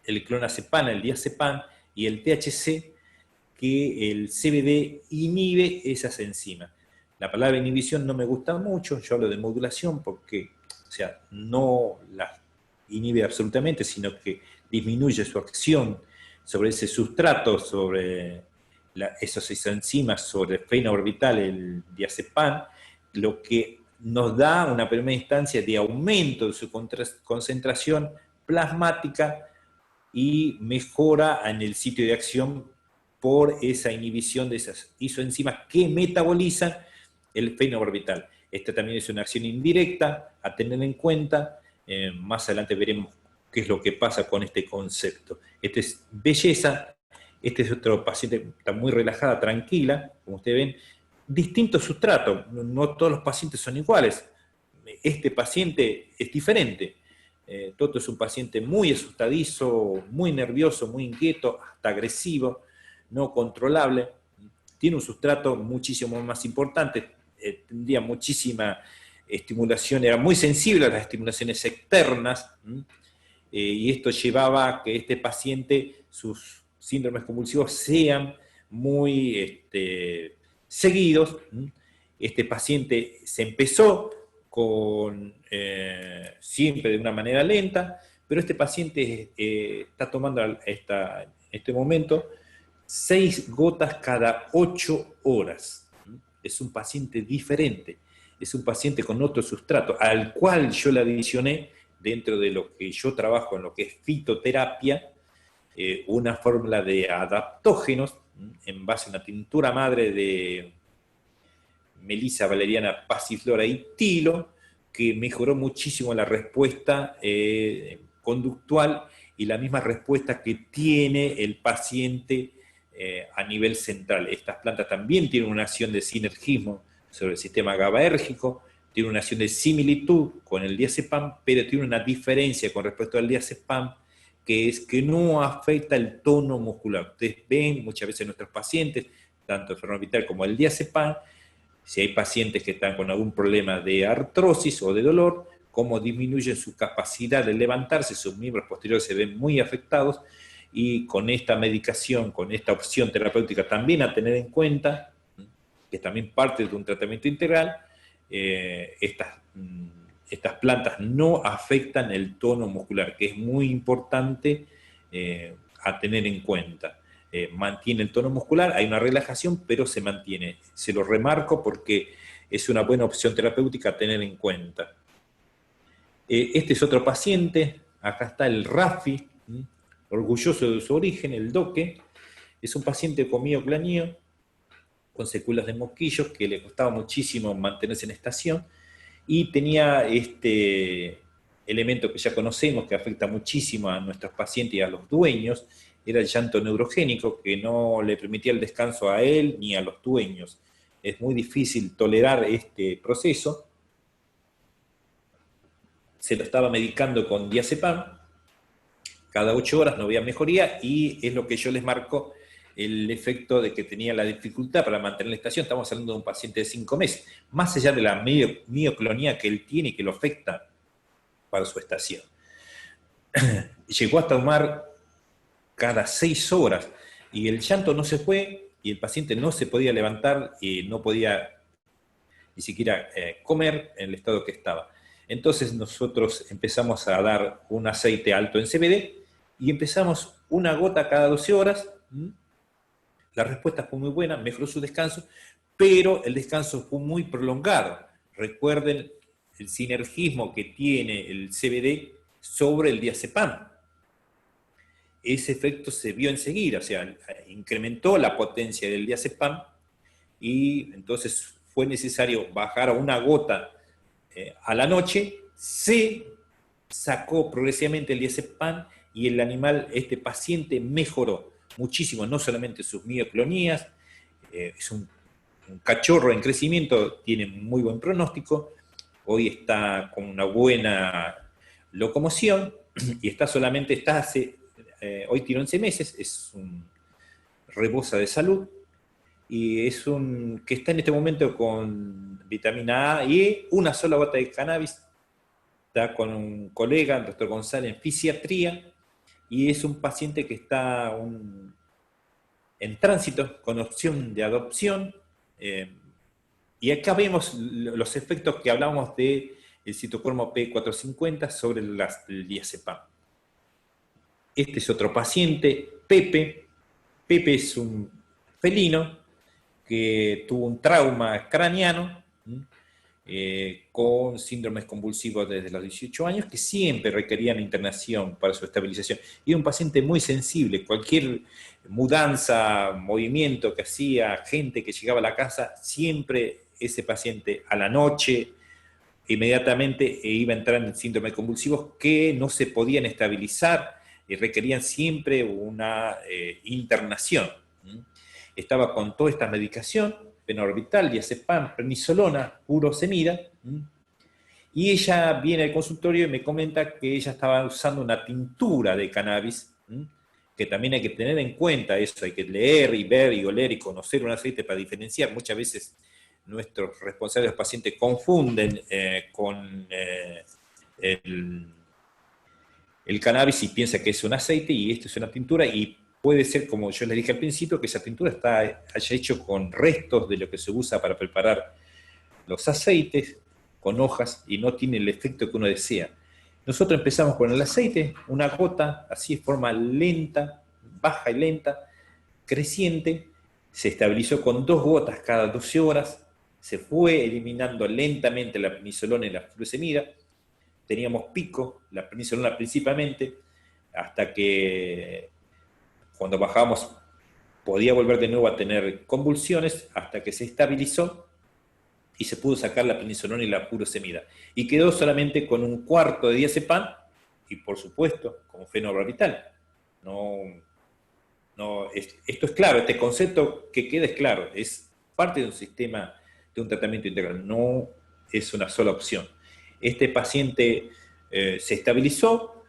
el clonazepam, el diazepam y el THC, que el CBD inhibe esas enzimas. La palabra inhibición no me gusta mucho, yo hablo de modulación porque, o sea, no las inhibe absolutamente, sino que disminuye su acción sobre ese sustrato, sobre esas enzimas, sobre el fenobarbital, el diazepam, lo que nos da una primera instancia de aumento de su concentración plasmática y mejora en el sitio de acción por esa inhibición de esas isoenzimas que metabolizan el fenobarbital. Esta también es una acción indirecta a tener en cuenta. Más adelante veremos qué es lo que pasa con este concepto. Este es belleza. Este es otro paciente, está muy relajada, tranquila, como ustedes ven. Distinto sustrato, no todos los pacientes son iguales. Este paciente es diferente. Toto es un paciente muy asustadizo, muy nervioso, muy inquieto, hasta agresivo, no controlable. Tiene un sustrato muchísimo más importante, tendría muchísima estimulación, era muy sensible a las estimulaciones externas, y esto llevaba a que este paciente, sus síndromes convulsivos sean muy seguidos. Este paciente se empezó siempre de una manera lenta, pero este paciente está tomando en este momento 6 gotas cada 8 horas. Es un paciente diferente, es un paciente con otro sustrato, al cual yo le adicioné, dentro de lo que yo trabajo en lo que es fitoterapia, una fórmula de adaptógenos en base a una tintura madre de Melissa valeriana passiflora y tilo, que mejoró muchísimo la respuesta conductual y la misma respuesta que tiene el paciente a nivel central. Estas plantas también tienen una acción de sinergismo sobre el sistema GABAérgico, tiene una acción de similitud con el diazepam, pero tiene una diferencia con respecto al diazepam, que es que no afecta el tono muscular. Ustedes ven muchas veces en nuestros pacientes, tanto el fenobarbital como el diazepam, si hay pacientes que están con algún problema de artrosis o de dolor, cómo disminuyen su capacidad de levantarse, sus miembros posteriores se ven muy afectados, y con esta medicación, con esta opción terapéutica también a tener en cuenta, que también parte de un tratamiento integral, estas plantas no afectan el tono muscular, que es muy importante a tener en cuenta. Mantiene el tono muscular, hay una relajación, pero se mantiene. Se lo remarco porque es una buena opción terapéutica a tener en cuenta. Este es otro paciente, acá está el Rafi, orgulloso de su origen, el Doque. Es un paciente con mioclanía, con secuelas de mosquillos, que le costaba muchísimo mantenerse en estación, y tenía este elemento que ya conocemos, que afecta muchísimo a nuestros pacientes y a los dueños, era el llanto neurogénico, que no le permitía el descanso a él ni a los dueños. Es muy difícil tolerar este proceso. Se lo estaba medicando con diazepam, cada 8 horas no había mejoría, y es lo que yo les marco, el efecto de que tenía la dificultad para mantener la estación. Estamos hablando de un paciente de 5 meses, más allá de la mioclonía que él tiene y que lo afecta para su estación. Llegó a tomar cada 6 horas, y el llanto no se fue, y el paciente no se podía levantar, y no podía ni siquiera comer en el estado que estaba. Entonces nosotros empezamos a dar un aceite alto en CBD y empezamos una gota cada 12 horas. La respuesta fue muy buena, mejoró su descanso, pero el descanso fue muy prolongado. Recuerden el sinergismo que tiene el CBD sobre el diazepam. Ese efecto se vio enseguida, o sea, incrementó la potencia del diazepam y entonces fue necesario bajar a una gota a la noche. Se sacó progresivamente el diazepam y el animal, este paciente, mejoró muchísimo, no solamente sus mioclonías, es un cachorro en crecimiento, tiene muy buen pronóstico, hoy está con una buena locomoción y hoy tiene 11 meses, es un rebosa de salud y es un que está en este momento con vitamina A y una sola gota de cannabis. Está con un colega, el doctor González, en fisiatría, y es un paciente que está en tránsito con opción de adopción. Y acá vemos los efectos que hablamos del citocromo P450 sobre el diazepam. Este es otro paciente, Pepe. Pepe es un felino que tuvo un trauma craneano, con síndromes convulsivos desde los 18 años, que siempre requerían internación para su estabilización. Y era un paciente muy sensible, cualquier mudanza, movimiento que hacía, gente que llegaba a la casa, siempre ese paciente a la noche, inmediatamente iba a entrar en síndromes convulsivos que no se podían estabilizar y requerían siempre una internación. Estaba con toda esta medicación, fenorbital, diazepam, prednisolona, furosemida, y ella viene al consultorio y me comenta que ella estaba usando una tintura de cannabis, que también hay que tener en cuenta eso, hay que leer y ver y oler y conocer un aceite para diferenciar. Muchas veces nuestros responsables pacientes confunden con el cannabis y piensa que es un aceite y esto es una tintura, y puede ser, como yo les dije al principio, que esa tintura haya hecho con restos de lo que se usa para preparar los aceites, con hojas, y no tiene el efecto que uno desea. Nosotros empezamos con el aceite, una gota, así de forma lenta, baja y lenta, creciente, se estabilizó con 2 gotas cada 12 horas, se fue eliminando lentamente la prednisolona y la furosemida, teníamos pico, la prednisolona principalmente, hasta que cuando bajamos podía volver de nuevo a tener convulsiones, hasta que se estabilizó y se pudo sacar la prednisolona y la furosemida. Y quedó solamente con un cuarto de diazepam y, por supuesto, con fenobarbital. Esto es claro, este concepto que queda es claro, es parte de un sistema, de un tratamiento integral, no es una sola opción. Este paciente se estabilizó,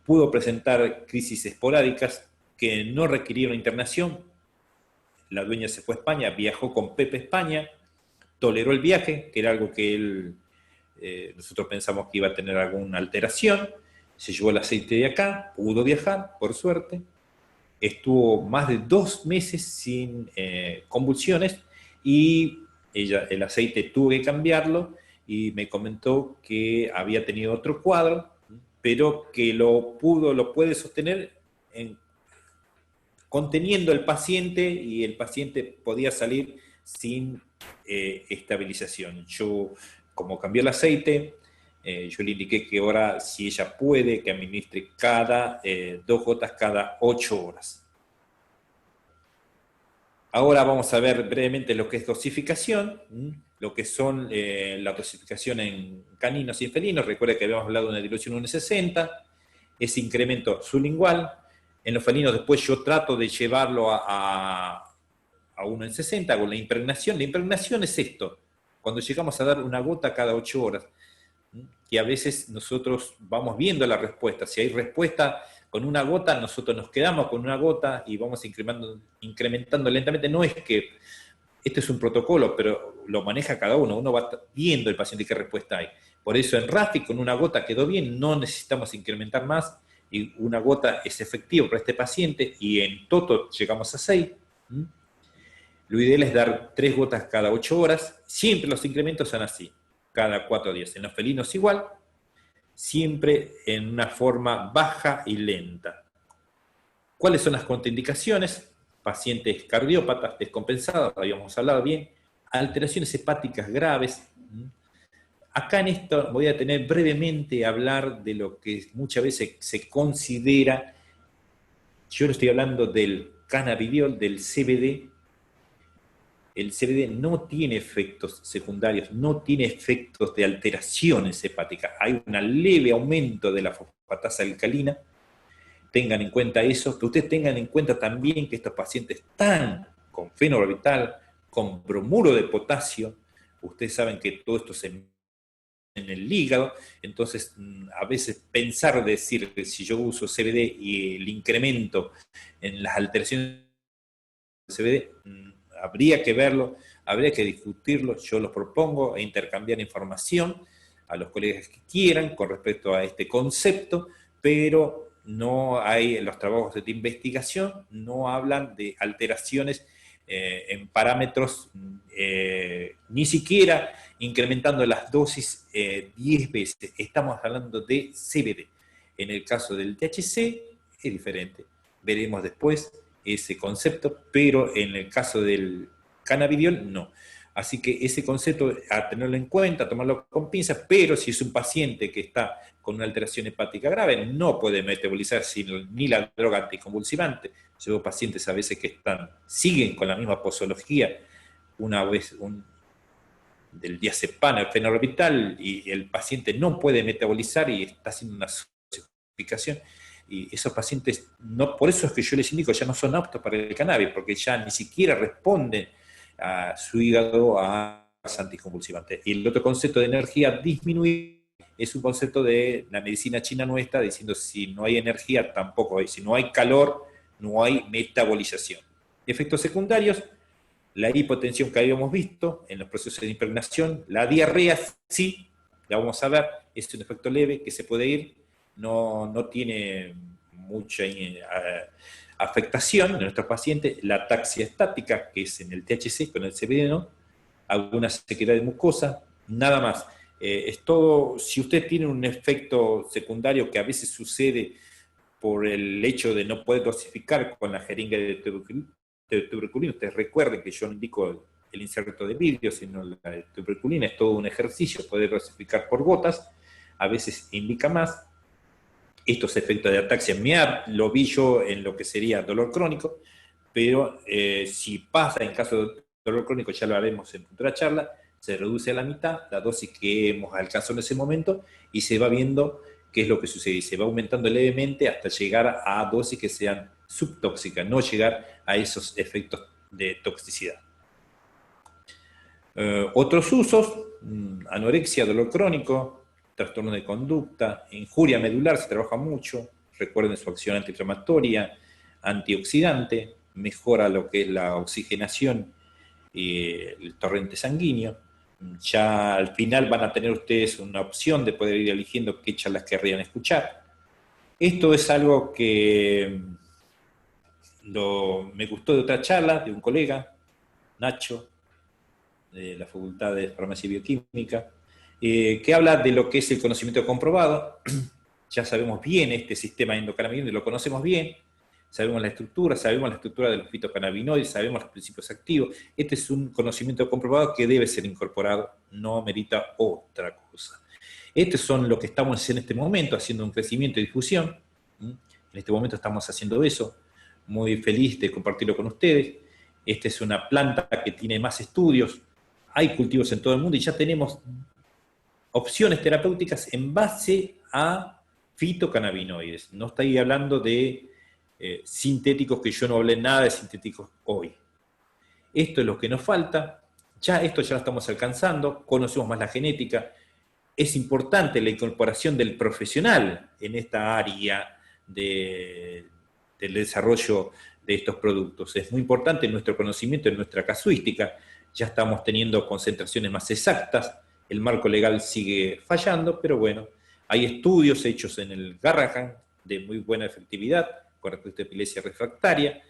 pudo presentar crisis esporádicas que no requirieron internación. La dueña se fue a España, viajó con Pepe a España, toleró el viaje, que era algo que nosotros pensamos que iba a tener alguna alteración, se llevó el aceite de acá, pudo viajar, por suerte, estuvo más de 2 meses sin convulsiones y el aceite tuvo que cambiarlo y me comentó que había tenido otro cuadro, pero que lo puede sostener conteniendo el paciente, y el paciente podía salir sin estabilización. Yo, como cambió el aceite, yo le indiqué que ahora, si ella puede, que administre 2 gotas cada 8 horas. Ahora vamos a ver brevemente lo que es dosificación, lo que son la dosificación en caninos y en felinos. Recuerda que habíamos hablado de una dilución 1,60, ese incremento sublingual. En los felinos después yo trato de llevarlo a 1,60, hago la impregnación. La impregnación es esto, cuando llegamos a dar una gota cada 8 horas, que a veces nosotros vamos viendo la respuesta. Si hay respuesta con una gota, nosotros nos quedamos con una gota y vamos incrementando lentamente. No es que esto es un protocolo, pero lo maneja cada uno va viendo el paciente qué respuesta hay. Por eso en RAFI con una gota quedó bien, no necesitamos incrementar más, y una gota es efectivo para este paciente, y en Toto llegamos a 6. Lo ideal es dar 3 gotas cada 8 horas, siempre los incrementos son así. cada 4 días. En los felinos igual, siempre en una forma baja y lenta. ¿Cuáles son las contraindicaciones? Pacientes cardiópatas, descompensados, habíamos hablado bien, alteraciones hepáticas graves. Acá en esto voy a tener brevemente a hablar de lo que muchas veces se considera, yo no estoy hablando del cannabidiol, del CBD. El CBD no tiene efectos secundarios, no tiene efectos de alteraciones hepáticas. Hay un leve aumento de la fosfatasa alcalina. Tengan en cuenta eso, que ustedes tengan en cuenta también que estos pacientes están con fenobarbital, con bromuro de potasio. Ustedes saben que todo esto se en el hígado, entonces a veces pensar, decir que si yo uso CBD y el incremento en las alteraciones del CBD, habría que verlo, habría que discutirlo, yo los propongo e intercambiar información a los colegas que quieran con respecto a este concepto, pero no hay, los trabajos de investigación no hablan de alteraciones en parámetros, ni siquiera incrementando las dosis 10 veces. Estamos hablando de CBD. En el caso del THC es diferente. Veremos después ese concepto, pero en el caso del cannabidiol no. Así que ese concepto a tenerlo en cuenta, a tomarlo con pinzas, pero si es un paciente que está con una alteración hepática grave, no puede metabolizar ni la droga anticonvulsivante. Yo veo pacientes a veces que siguen con la misma posología, una vez del diazepam, el fenobarbital, y el paciente no puede metabolizar y está haciendo una dosificación. Y esos pacientes, no, por eso es que yo les indico, ya no son aptos para el cannabis, porque ya ni siquiera responden a su hígado a anticonvulsivantes. Y el otro concepto de energía disminuida es un concepto de la medicina china nuestra, diciendo si no hay energía, tampoco hay, si no hay calor, no hay metabolización. Efectos secundarios, la hipotensión que habíamos visto en los procesos de impregnación, la diarrea sí, la vamos a ver, es un efecto leve que se puede ir, no tiene mucha afectación en nuestros pacientes, la ataxia estática, que es en el THC con el CBD, ¿no? Alguna sequedad de mucosa, nada más. Es todo, si usted tiene un efecto secundario que a veces sucede por el hecho de no poder dosificar con la jeringa de tuberculina, ustedes recuerden que yo no indico el inserto de vidrio, sino la tuberculina, es todo un ejercicio, poder dosificar por gotas, a veces indica más. Estos efectos de ataxia lo vi yo en lo que sería dolor crónico, pero si pasa en caso de dolor crónico, ya lo haremos en otra charla, se reduce a la mitad la dosis que hemos alcanzado en ese momento y se va viendo qué es lo que sucede. Y se va aumentando levemente hasta llegar a dosis que sean subtóxicas, no llegar a esos efectos de toxicidad. Otros usos, anorexia, dolor crónico, trastorno de conducta, injuria medular, se trabaja mucho, recuerden su acción antiinflamatoria, antioxidante, mejora lo que es la oxigenación y el torrente sanguíneo. Ya al final van a tener ustedes una opción de poder ir eligiendo qué charlas querrían escuchar. Esto es algo que me gustó de otra charla de un colega, Nacho, de la Facultad de Farmacia y Bioquímica, que habla de lo que es el conocimiento comprobado. Ya sabemos bien este sistema endocannabinoide, lo conocemos bien, sabemos la estructura de los fitocannabinoides, sabemos los principios activos. Este es un conocimiento comprobado que debe ser incorporado, no merita otra cosa. Estos son lo que estamos en este momento, haciendo un crecimiento y difusión. En este momento estamos haciendo eso, muy feliz de compartirlo con ustedes. Esta es una planta que tiene más estudios, hay cultivos en todo el mundo y ya tenemos opciones terapéuticas en base a fitocannabinoides. No estoy hablando de sintéticos, que yo no hablé nada de sintéticos hoy. Esto es lo que nos falta, esto ya lo estamos alcanzando, conocemos más la genética. Es importante la incorporación del profesional en esta área del desarrollo de estos productos. Es muy importante nuestro conocimiento, en nuestra casuística. Ya estamos teniendo concentraciones más exactas, el marco legal sigue fallando, pero bueno, hay estudios hechos en el Garrahan de muy buena efectividad con respecto a epilepsia refractaria,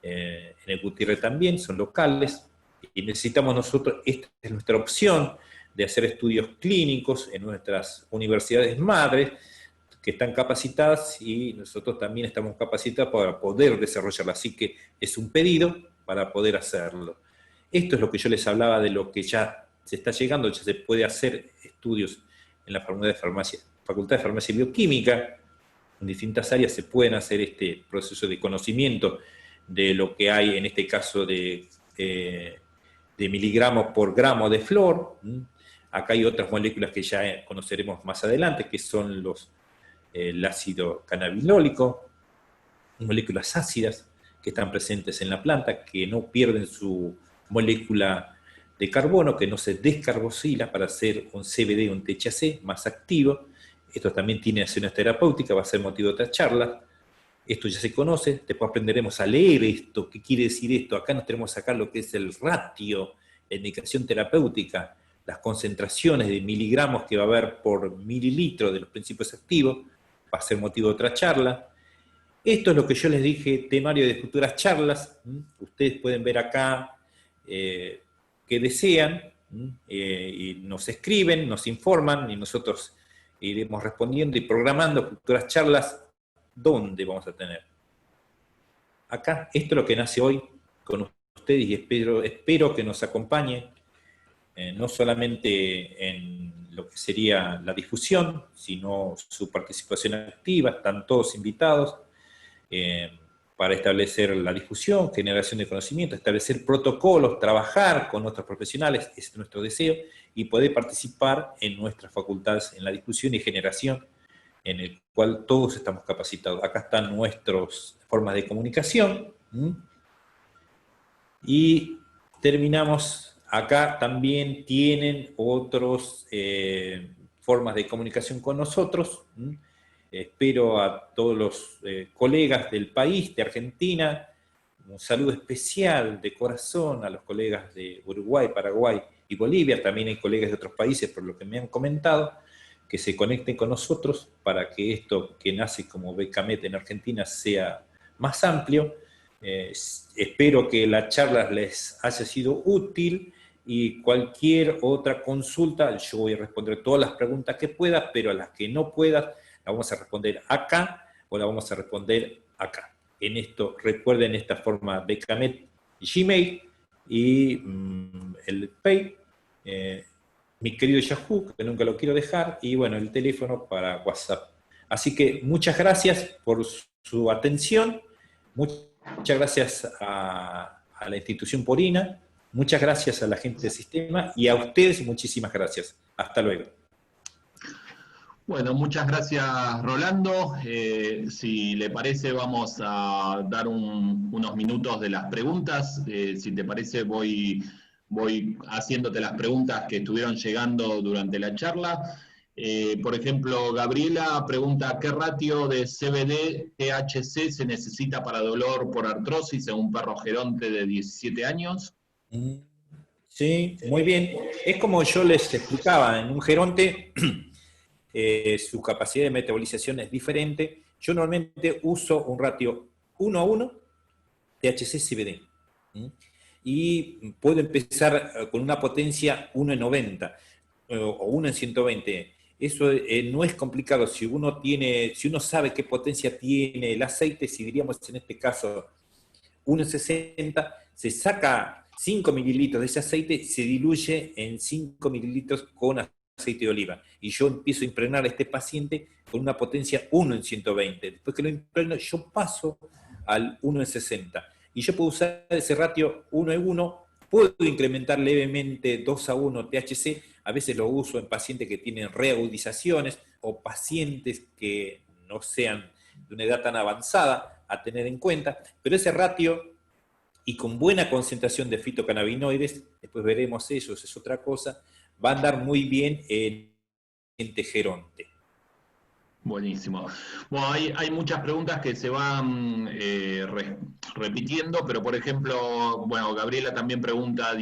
en el Gutiérrez también, son locales, y necesitamos nosotros, esta es nuestra opción de hacer estudios clínicos en nuestras universidades madres, que están capacitadas, y nosotros también estamos capacitados para poder desarrollarlo. Así que es un pedido para poder hacerlo. Esto es lo que yo les hablaba de lo que ya se está llegando, ya se puede hacer estudios en la Facultad de Farmacia y Bioquímica, en distintas áreas se pueden hacer este proceso de conocimiento de lo que hay, en este caso de miligramos por gramo de flor. Acá hay otras moléculas que ya conoceremos más adelante, que son el ácido cannabinólico, moléculas ácidas que están presentes en la planta, que no pierden su molécula de carbono, que no se descarboxila para hacer un CBD, un THC más activo. Esto también tiene acciones terapéuticas, va a ser motivo de otra charla. Esto ya se conoce, después aprenderemos a leer esto, qué quiere decir esto. Acá nos tenemos que sacar lo que es el ratio, la indicación terapéutica, las concentraciones de miligramos que va a haber por mililitro de los principios activos, va a ser motivo de otra charla. Esto es lo que yo les dije, temario de futuras charlas. Ustedes pueden ver acá qué desean, y nos escriben, nos informan, y nosotros iremos respondiendo y programando futuras charlas. ¿Dónde vamos a tener? Acá, esto es lo que nace hoy con ustedes, y espero que nos acompañen, no solamente en lo que sería la difusión, sino su participación activa. Están todos invitados para establecer la difusión, generación de conocimiento, establecer protocolos, trabajar con nuestros profesionales, ese es nuestro deseo, y poder participar en nuestras facultades en la discusión y generación, en el cual todos estamos capacitados. Acá están nuestras formas de comunicación. Y terminamos. Acá también tienen otras formas de comunicación con nosotros. Espero a todos los colegas del país, de Argentina, un saludo especial de corazón a los colegas de Uruguay, Paraguay y Bolivia. También hay colegas de otros países, por lo que me han comentado, que se conecten con nosotros para que esto que nace como BKMET en Argentina sea más amplio. Espero que la charla les haya sido útil, y cualquier otra consulta, yo voy a responder todas las preguntas que pueda, pero a las que no pueda, la vamos a responder acá o la vamos a responder acá. En esto, recuerden esta forma BKMET, Gmail y el Pay, mi querido Yahoo, que nunca lo quiero dejar, y bueno, el teléfono para WhatsApp. Así que muchas gracias por su atención, muchas gracias a la institución Porina, muchas gracias a la gente del sistema, y a ustedes muchísimas gracias. Hasta luego. Bueno, muchas gracias, Rolando. Si le parece, vamos a dar unos minutos de las preguntas. Si te parece, voy haciéndote las preguntas que estuvieron llegando durante la charla. Por ejemplo, Gabriela pregunta, ¿qué ratio de CBD-THC se necesita para dolor por artrosis en un perro geronte de 17 años? Sí, muy bien. Es como yo les explicaba, en un geronte su capacidad de metabolización es diferente. Yo normalmente uso un ratio 1:1 THC-CBD. Y puedo empezar con una potencia 1:90 o 1:120. Eso no es complicado. Si uno sabe qué potencia tiene el aceite, si diríamos en este caso 1:60, se saca 5 mililitros de ese aceite, se diluye en 5 mililitros con aceite de oliva. Y yo empiezo a impregnar a este paciente con una potencia 1:120. Después que lo impregno, yo paso al 1:60. Y yo puedo usar ese ratio 1:1, puedo incrementar levemente 2:1 THC, a veces lo uso en pacientes que tienen reagudizaciones o pacientes que no sean de una edad tan avanzada a tener en cuenta, pero ese ratio, y con buena concentración de fitocannabinoides, después veremos eso es otra cosa, va a andar muy bien en geronte. Buenísimo. Bueno, hay muchas preguntas que se van repitiendo, pero por ejemplo, bueno, Gabriela también pregunta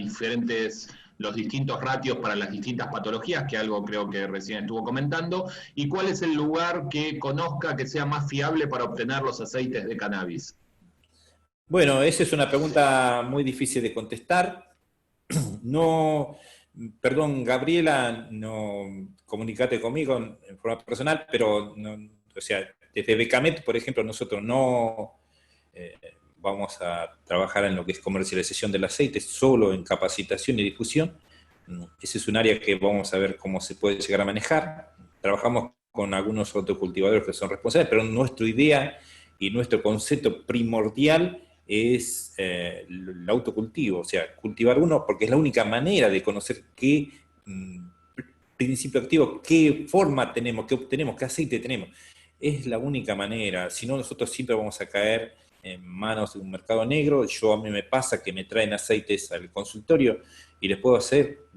los distintos ratios para las distintas patologías, que algo creo que recién estuvo comentando, y cuál es el lugar que conozca que sea más fiable para obtener los aceites de cannabis. Bueno, esa es una pregunta muy difícil de contestar. No Perdón, Gabriela, no comunicate conmigo en forma personal, pero no, o sea, desde Becamet, por ejemplo, nosotros no eh, vamos a trabajar en lo que es comercialización del aceite, solo en capacitación y difusión. Ese es un área que vamos a ver cómo se puede llegar a manejar. Trabajamos con algunos otros cultivadores que son responsables, pero nuestra idea y nuestro concepto primordial es el autocultivo, o sea, cultivar uno, porque es la única manera de conocer qué principio activo, qué forma tenemos, qué obtenemos, qué aceite tenemos. Es la única manera, si no nosotros siempre vamos a caer en manos de un mercado negro. A mí me pasa que me traen aceites al consultorio y les puedo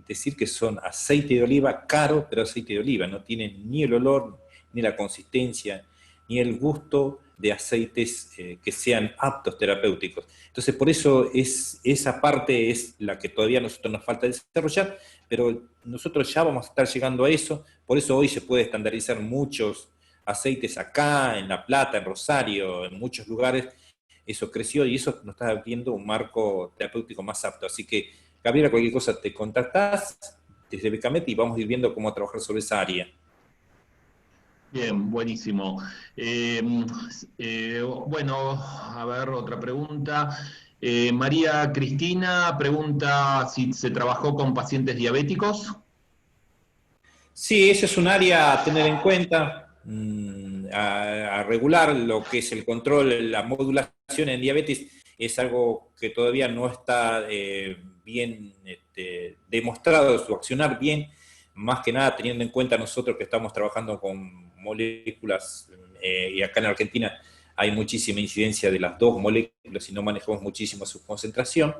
decir que son aceite de oliva caro, pero aceite de oliva, no tienen ni el olor, ni la consistencia, ni el gusto de aceites que sean aptos terapéuticos. Entonces, por eso esa parte es la que todavía a nosotros nos falta desarrollar, pero nosotros ya vamos a estar llegando a eso. Por eso hoy se puede estandarizar muchos aceites acá, en La Plata, en Rosario, en muchos lugares. Eso creció y eso nos está abriendo un marco terapéutico más apto. Así que, Gabriela, cualquier cosa te contactás desde Becamet y vamos a ir viendo cómo trabajar sobre esa área. Bien, buenísimo. Bueno, a ver, otra pregunta. María Cristina pregunta si se trabajó con pacientes diabéticos. Sí, ese es un área a tener en cuenta, a regular lo que es el control, la modulación en diabetes es algo que todavía no está bien demostrado su accionar bien, más que nada teniendo en cuenta nosotros que estamos trabajando con moléculas y acá en Argentina hay muchísima incidencia de las dos moléculas y no manejamos muchísimo su concentración,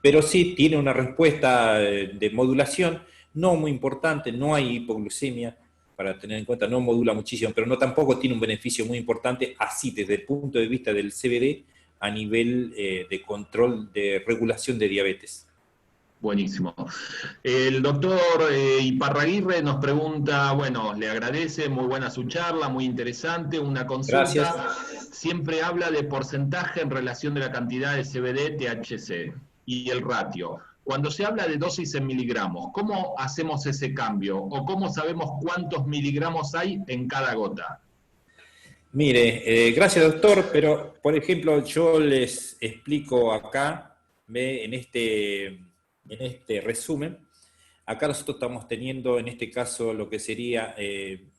pero sí tiene una respuesta de modulación no muy importante, no hay hipoglucemia, para tener en cuenta, no modula muchísimo, pero no tampoco tiene un beneficio muy importante, así desde el punto de vista del CBD, a nivel de control de regulación de diabetes. Buenísimo. El doctor Iparraguirre nos pregunta, bueno, le agradece, muy buena su charla, muy interesante, una Gracias. consulta. Siempre habla de porcentaje en relación de la cantidad de CBD, THC y el ratio. Cuando se habla de dosis en miligramos, ¿cómo hacemos ese cambio? ¿O cómo sabemos cuántos miligramos hay en cada gota? Mire, gracias doctor, pero por ejemplo yo les explico acá, en este resumen, acá nosotros estamos teniendo en este caso lo que sería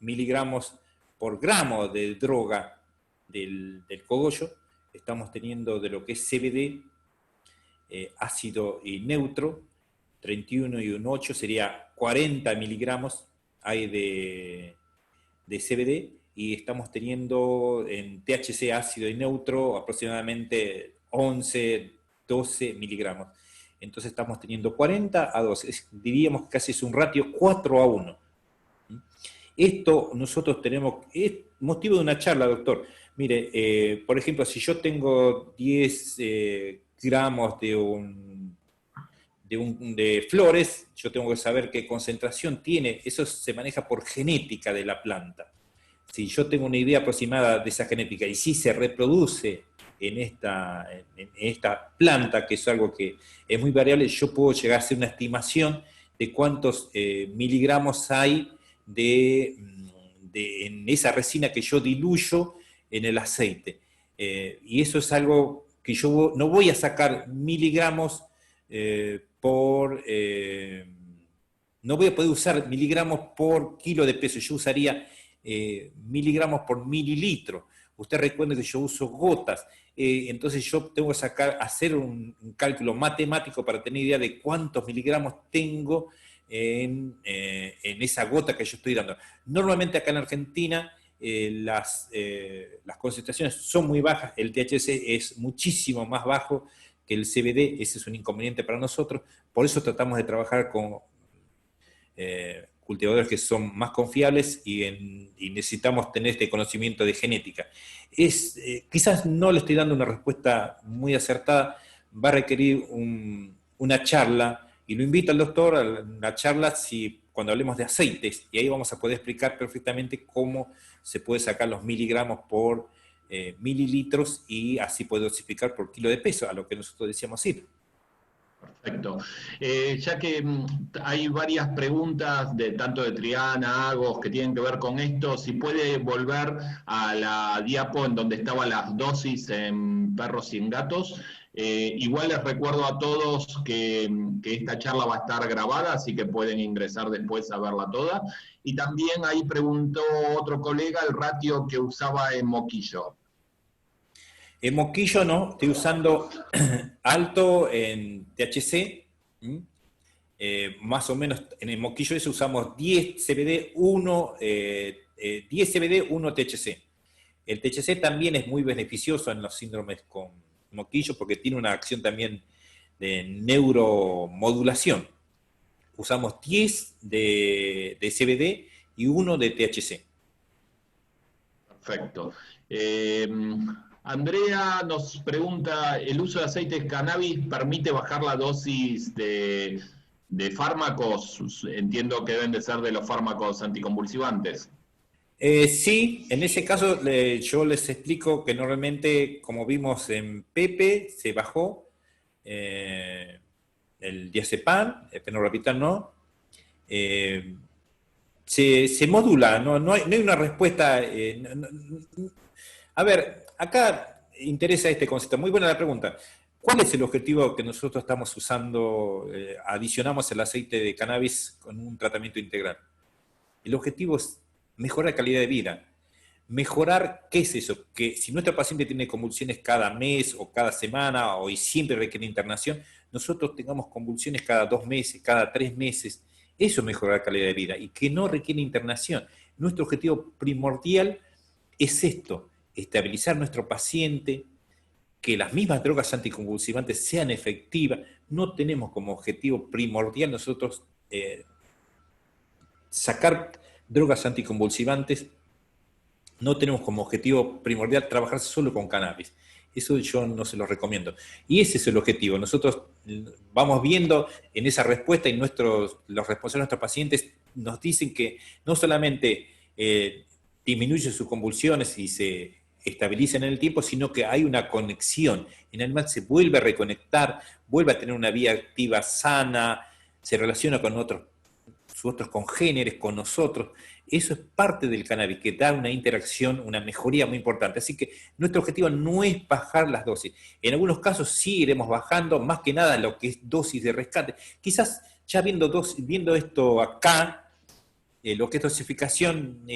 miligramos por gramo de droga del cogollo, estamos teniendo de lo que es CBD, ácido y neutro, 31 y un 8 sería 40 miligramos hay de CBD, y estamos teniendo en THC ácido y neutro aproximadamente 11, 12 miligramos. Entonces estamos teniendo 40 a 12, diríamos que casi es un ratio 4 a 1. Esto nosotros tenemos, es motivo de una charla, doctor. Mire, por ejemplo, si yo tengo 10 gramos de flores, yo tengo que saber qué concentración tiene, eso se maneja por genética de la planta. Si yo tengo una idea aproximada de esa genética y si se reproduce en esta planta, que es algo que es muy variable, yo puedo llegar a hacer una estimación de cuántos miligramos hay en esa resina que yo diluyo en el aceite. Y eso es algo que yo no voy a sacar miligramos no voy a poder usar miligramos por kilo de peso, yo usaría miligramos por mililitro. Usted recuerde que yo uso gotas, entonces yo tengo que hacer un cálculo matemático para tener idea de cuántos miligramos tengo en esa gota que yo estoy dando. Normalmente acá en Argentina las concentraciones son muy bajas, el THC es muchísimo más bajo que el CBD, ese es un inconveniente para nosotros, por eso tratamos de trabajar con cultivadores que son más confiables y necesitamos tener este conocimiento de genética. Quizás no le estoy dando una respuesta muy acertada, va a requerir una charla, y lo invito al doctor a una charla cuando hablemos de aceites, y ahí vamos a poder explicar perfectamente cómo se puede sacar los miligramos por mililitros y así poder dosificar por kilo de peso, a lo que nosotros decíamos ir. Perfecto. Ya que hay varias preguntas de tanto de Triana, Agos, que tienen que ver con esto, si puede volver a la diapo en donde estaban las dosis en perros y en gatos. Igual les recuerdo a todos que esta charla va a estar grabada, así que pueden ingresar después a verla toda. Y también ahí preguntó otro colega el ratio que usaba en Moquillo. En Moquillo no, estoy usando alto en THC, más o menos en el Moquillo ese usamos 10 CBD, 10 CBD, 1 THC. El THC también es muy beneficioso en los síndromes con Moquillo porque tiene una acción también de neuromodulación. Usamos 10 de CBD y 1 de THC. Perfecto. Andrea nos pregunta, ¿el uso de aceites de cannabis permite bajar la dosis de fármacos? Entiendo que deben de ser de los fármacos anticonvulsivantes. Sí, en ese caso yo les explico que normalmente, como vimos en Pepe, se bajó el diazepam, el fenobarbital no, eh, se modula, no hay una respuesta. A ver, acá interesa este concepto. Muy buena la pregunta. ¿Cuál es el objetivo que nosotros estamos usando? Adicionamos el aceite de cannabis con un tratamiento integral. El objetivo es mejorar la calidad de vida. Mejorar, ¿qué es eso? Que si nuestro paciente tiene convulsiones cada mes o cada semana o y siempre requiere internación, nosotros tengamos convulsiones cada 2 meses, cada 3 meses. Eso es mejorar la calidad de vida y que no requiere internación. Nuestro objetivo primordial es esto, estabilizar a nuestro paciente, que las mismas drogas anticonvulsivantes sean efectivas. No tenemos como objetivo primordial nosotros sacar drogas anticonvulsivantes, no tenemos como objetivo primordial trabajar solo con cannabis. Eso yo no se lo recomiendo. Y ese es el objetivo. Nosotros vamos viendo en esa respuesta y los responsables de nuestros pacientes nos dicen que no solamente disminuyen sus convulsiones y se estabilizan en el tiempo, sino que hay una conexión. El animal se vuelve a reconectar, vuelve a tener una vía activa sana, se relaciona con sus otros congéneres, con nosotros. Eso es parte del cannabis, que da una interacción, una mejoría muy importante. Así que nuestro objetivo no es bajar las dosis. En algunos casos sí iremos bajando, más que nada lo que es dosis de rescate. Quizás ya viendo esto acá, lo que es dosificación,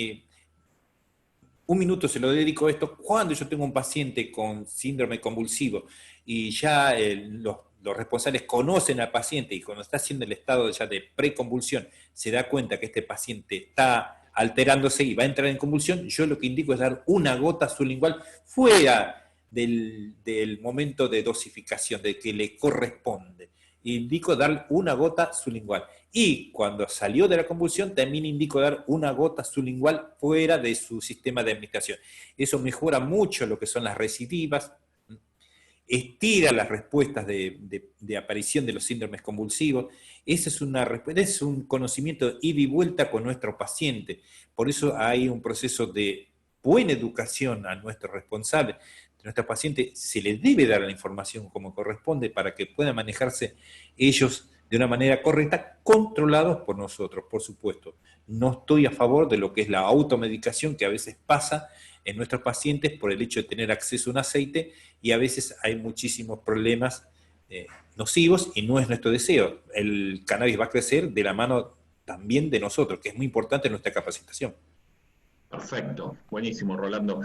un minuto se lo dedico a esto. Cuando yo tengo un paciente con síndrome convulsivo y ya los responsables conocen al paciente y cuando está haciendo el estado ya de preconvulsión se da cuenta que este paciente está alterándose y va a entrar en convulsión, yo lo que indico es dar una gota sublingual fuera del momento de dosificación, de que le corresponde. Indico dar una gota sublingual. Y cuando salió de la convulsión, también indico dar una gota sublingual fuera de su sistema de administración. Eso mejora mucho lo que son las recidivas, estira las respuestas de aparición de los síndromes convulsivos. Esa es un conocimiento de ida y vuelta con nuestro paciente. Por eso hay un proceso de buena educación a nuestro responsable. A nuestro paciente se les debe dar la información como corresponde para que puedan manejarse ellos de una manera correcta, controlados por nosotros, por supuesto. No estoy a favor de lo que es la automedicación que a veces pasa en nuestros pacientes por el hecho de tener acceso a un aceite y a veces hay muchísimos problemas nocivos y no es nuestro deseo. El cannabis va a crecer de la mano también de nosotros, que es muy importante en nuestra capacitación. Perfecto, buenísimo, Rolando.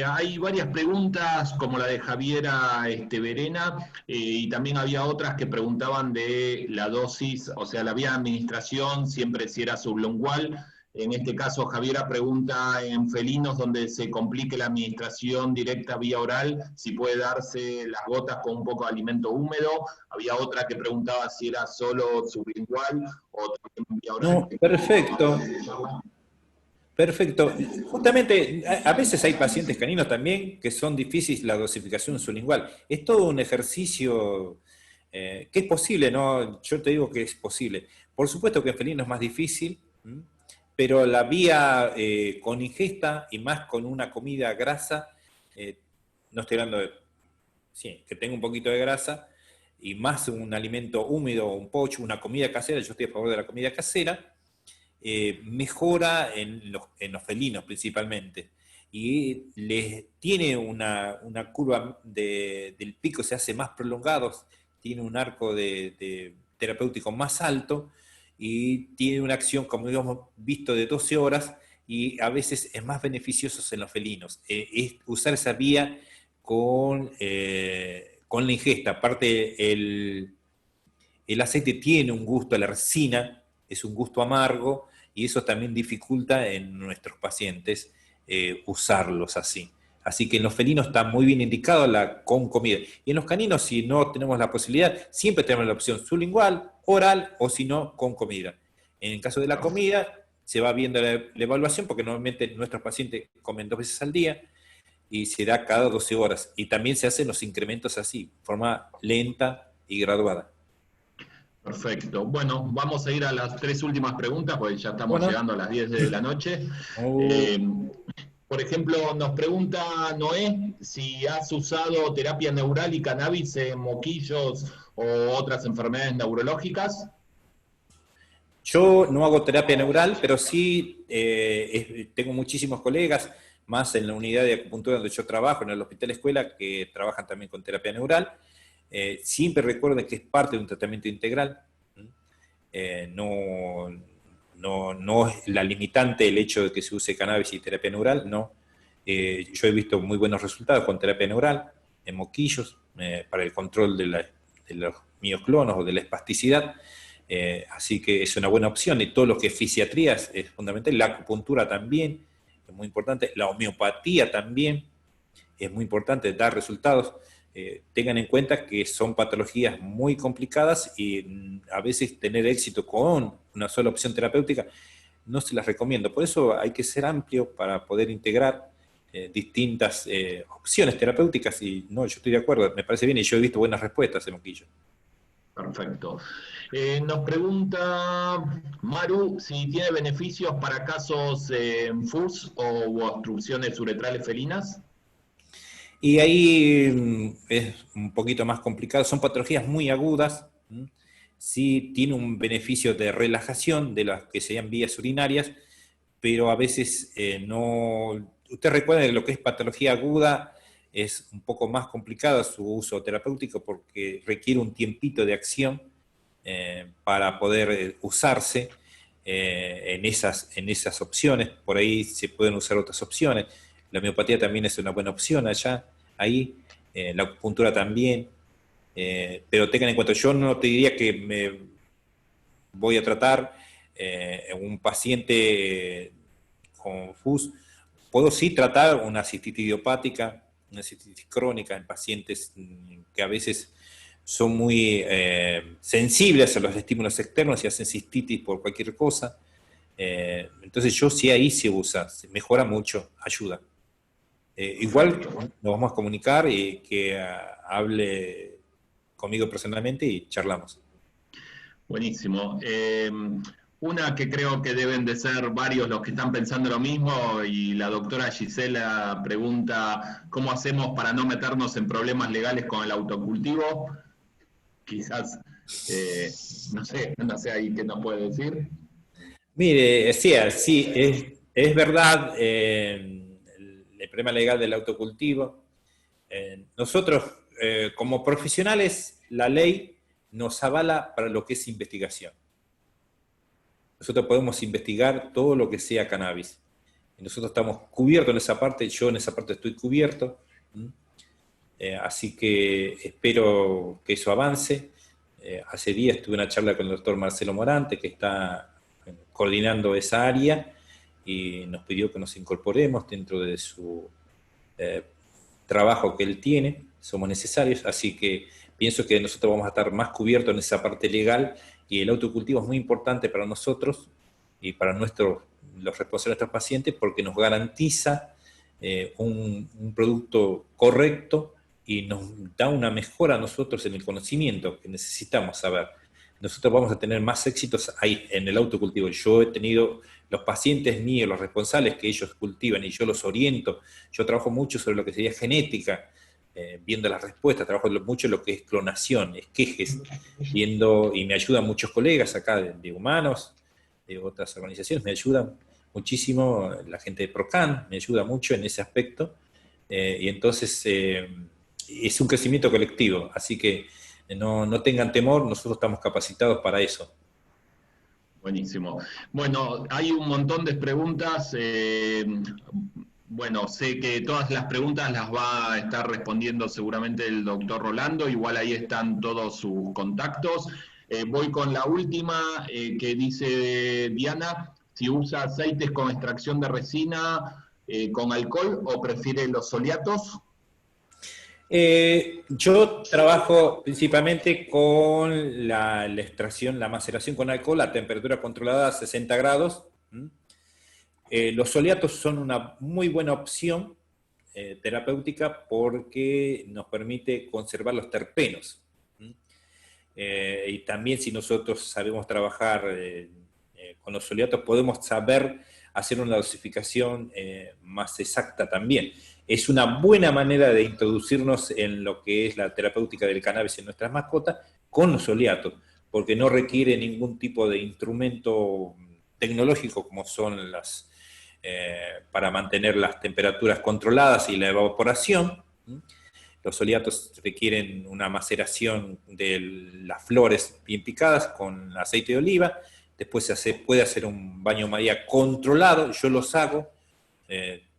Hay varias preguntas, como la de Javiera Verena, y también había otras que preguntaban de la dosis, o sea, la vía de administración, siempre si era sublingual. En este caso, Javiera pregunta en felinos donde se complique la administración directa vía oral, si puede darse las gotas con un poco de alimento húmedo. Había otra que preguntaba si era solo sublingual o también vía oral. No, perfecto. Perfecto. Justamente, a veces hay pacientes caninos también que son difíciles la dosificación sublingual. Es todo un ejercicio que es posible, ¿no? Yo te digo que es posible. Por supuesto que en felino es más difícil, pero la vía con ingesta y más con una comida grasa, no estoy hablando de, sí, que tenga un poquito de grasa, y más un alimento húmedo, un pocho, una comida casera, yo estoy a favor de la comida casera, mejora en los felinos principalmente. Y tiene una curva del pico, se hace más prolongado, tiene un arco de terapéutico más alto y tiene una acción, como hemos visto, de 12 horas y a veces es más beneficioso en los felinos. Es usar esa vía con la ingesta. Aparte, el aceite tiene un gusto a la resina, es un gusto amargo, y eso también dificulta en nuestros pacientes usarlos así. Así que en los felinos está muy bien indicado con comida. Y en los caninos, si no tenemos la posibilidad, siempre tenemos la opción sublingual, oral, o si no, con comida. En el caso de la comida, se va viendo la evaluación, porque normalmente nuestros pacientes comen 2 veces al día, y se da cada 12 horas. Y también se hacen los incrementos así, de forma lenta y graduada. Perfecto. Bueno, vamos a ir a las 3 últimas preguntas, porque ya estamos Bueno. llegando a las 10 de la noche. Por ejemplo, nos pregunta Noé si has usado terapia neural y cannabis en moquillos o otras enfermedades neurológicas. Yo no hago terapia neural, pero sí tengo muchísimos colegas, más en la unidad de acupuntura donde yo trabajo, en el hospital escuela, que trabajan también con terapia neural. Siempre recuerden que es parte de un tratamiento integral. No es la limitante el hecho de que se use cannabis y terapia neural, no. Yo he visto muy buenos resultados con terapia neural en moquillos para el control de los mioclonos o de la espasticidad. Así que es una buena opción, y todo lo que es fisiatría es fundamental, la acupuntura también es muy importante, la homeopatía también es muy importante, dar resultados. Tengan en cuenta que son patologías muy complicadas y a veces tener éxito con una sola opción terapéutica no se las recomiendo. Por eso hay que ser amplio para poder integrar distintas opciones terapéuticas, y no, yo estoy de acuerdo, me parece bien, y yo he visto buenas respuestas en moquillo. Perfecto. Nos pregunta Maru si tiene beneficios para casos en FUS o obstrucciones uretrales felinas. Y ahí es un poquito más complicado, son patologías muy agudas, sí tiene un beneficio de relajación de las que serían vías urinarias, pero a veces no... Usted recuerda que lo que es patología aguda es un poco más complicado su uso terapéutico porque requiere un tiempito de acción para poder usarse en esas opciones. Por ahí se pueden usar otras opciones. La homeopatía también es una buena opción allá, ahí, la acupuntura también, pero tengan en cuenta, yo no te diría que me voy a tratar un paciente con FUS. Puedo sí tratar una cistitis idiopática, una cistitis crónica en pacientes que a veces son muy sensibles a los estímulos externos y hacen cistitis por cualquier cosa. Entonces yo sí ahí se usa, se mejora mucho, ayuda. Igual nos vamos a comunicar y que hable conmigo personalmente y charlamos. Buenísimo. Una que creo que deben de ser varios los que están pensando lo mismo, y la doctora Gisela pregunta cómo hacemos para no meternos en problemas legales con el autocultivo. Quizás, no sé ahí qué nos puede decir. Mire, sí, es verdad el problema legal del autocultivo. Nosotros, como profesionales, la ley nos avala para lo que es investigación. Nosotros podemos investigar todo lo que sea cannabis. Y nosotros estamos cubiertos en esa parte, yo en esa parte estoy cubierto. Así que espero que eso avance. Hace días tuve una charla con el doctor Marcelo Morante, que está coordinando esa área, y nos pidió que nos incorporemos dentro de su trabajo que él tiene, somos necesarios, así que pienso que nosotros vamos a estar más cubiertos en esa parte legal, y el autocultivo es muy importante para nosotros y para los responsables de nuestros pacientes, porque nos garantiza un producto correcto y nos da una mejora a nosotros en el conocimiento que necesitamos saber. Nosotros vamos a tener más éxitos ahí, en el autocultivo. Yo he tenido los pacientes míos, los responsables que ellos cultivan, y yo los oriento. Yo trabajo mucho sobre lo que sería genética, viendo las respuestas, trabajo mucho en lo que es clonación, esquejes, viendo, y me ayudan muchos colegas acá de humanos, de otras organizaciones, me ayudan muchísimo, la gente de Procan me ayuda mucho en ese aspecto, y entonces es un crecimiento colectivo, así que no tengan temor, nosotros estamos capacitados para eso. Buenísimo. Bueno, hay un montón de preguntas. Bueno, sé que todas las preguntas las va a estar respondiendo seguramente el doctor Rolando, igual ahí están todos sus contactos. Voy con la última que dice Diana, si usa aceites con extracción de resina con alcohol o prefiere los oleatos. Yo trabajo principalmente con la extracción, la maceración con alcohol a temperatura controlada a 60 grados. Los oleatos son una muy buena opción terapéutica porque nos permite conservar los terpenos. Y también si nosotros sabemos trabajar con los oleatos, podemos saber hacer una dosificación más exacta también. Es una buena manera de introducirnos en lo que es la terapéutica del cannabis en nuestras mascotas con los oleatos, porque no requiere ningún tipo de instrumento tecnológico como son las para mantener las temperaturas controladas y la evaporación. Los oleatos requieren una maceración de las flores bien picadas con aceite de oliva. Después puede hacer un baño María controlado. Yo los hago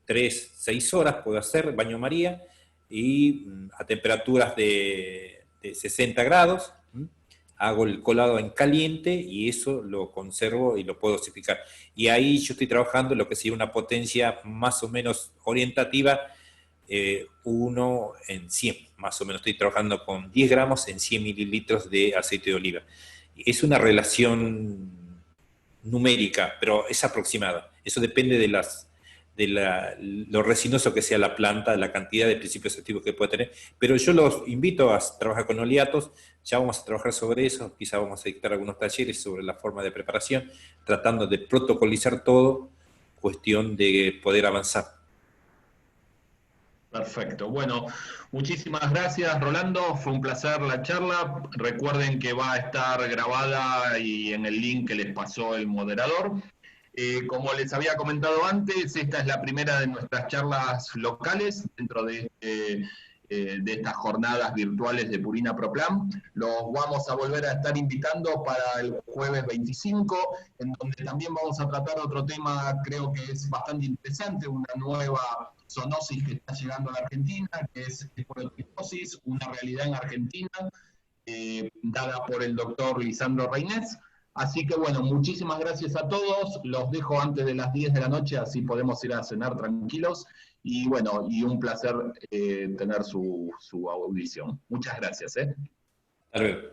3, 6 horas, puedo hacer baño María y a temperaturas de 60 grados. Hago el colado en caliente y eso lo conservo y lo puedo dosificar. Y ahí yo estoy trabajando lo que sería una potencia más o menos orientativa, 1 en 100, más o menos. Estoy trabajando con 10 gramos en 100 mililitros de aceite de oliva. Es una relación numérica, pero es aproximada. Eso depende de lo resinoso que sea la planta, de la cantidad de principios activos que puede tener. Pero yo los invito a trabajar con oleatos. Ya vamos a trabajar sobre eso, quizá vamos a dictar algunos talleres sobre la forma de preparación, tratando de protocolizar todo, cuestión de poder avanzar. Perfecto. Bueno, muchísimas gracias, Rolando. Fue un placer la charla. Recuerden que va a estar grabada y en el link que les pasó el moderador. Como les había comentado antes, esta es la primera de nuestras charlas locales dentro de estas jornadas virtuales de Purina Pro Plan. Los vamos a volver a estar invitando para el jueves 25, en donde también vamos a tratar otro tema, creo que es bastante interesante, una nueva zoonosis que está llegando a la Argentina, que es esporotiposis, una realidad en Argentina, dada por el doctor Lisandro Reynés. Así que bueno, muchísimas gracias a todos. Los dejo antes de las 10 de la noche, así podemos ir a cenar tranquilos. Y bueno, y un placer tener su audición. Muchas gracias. Hasta luego.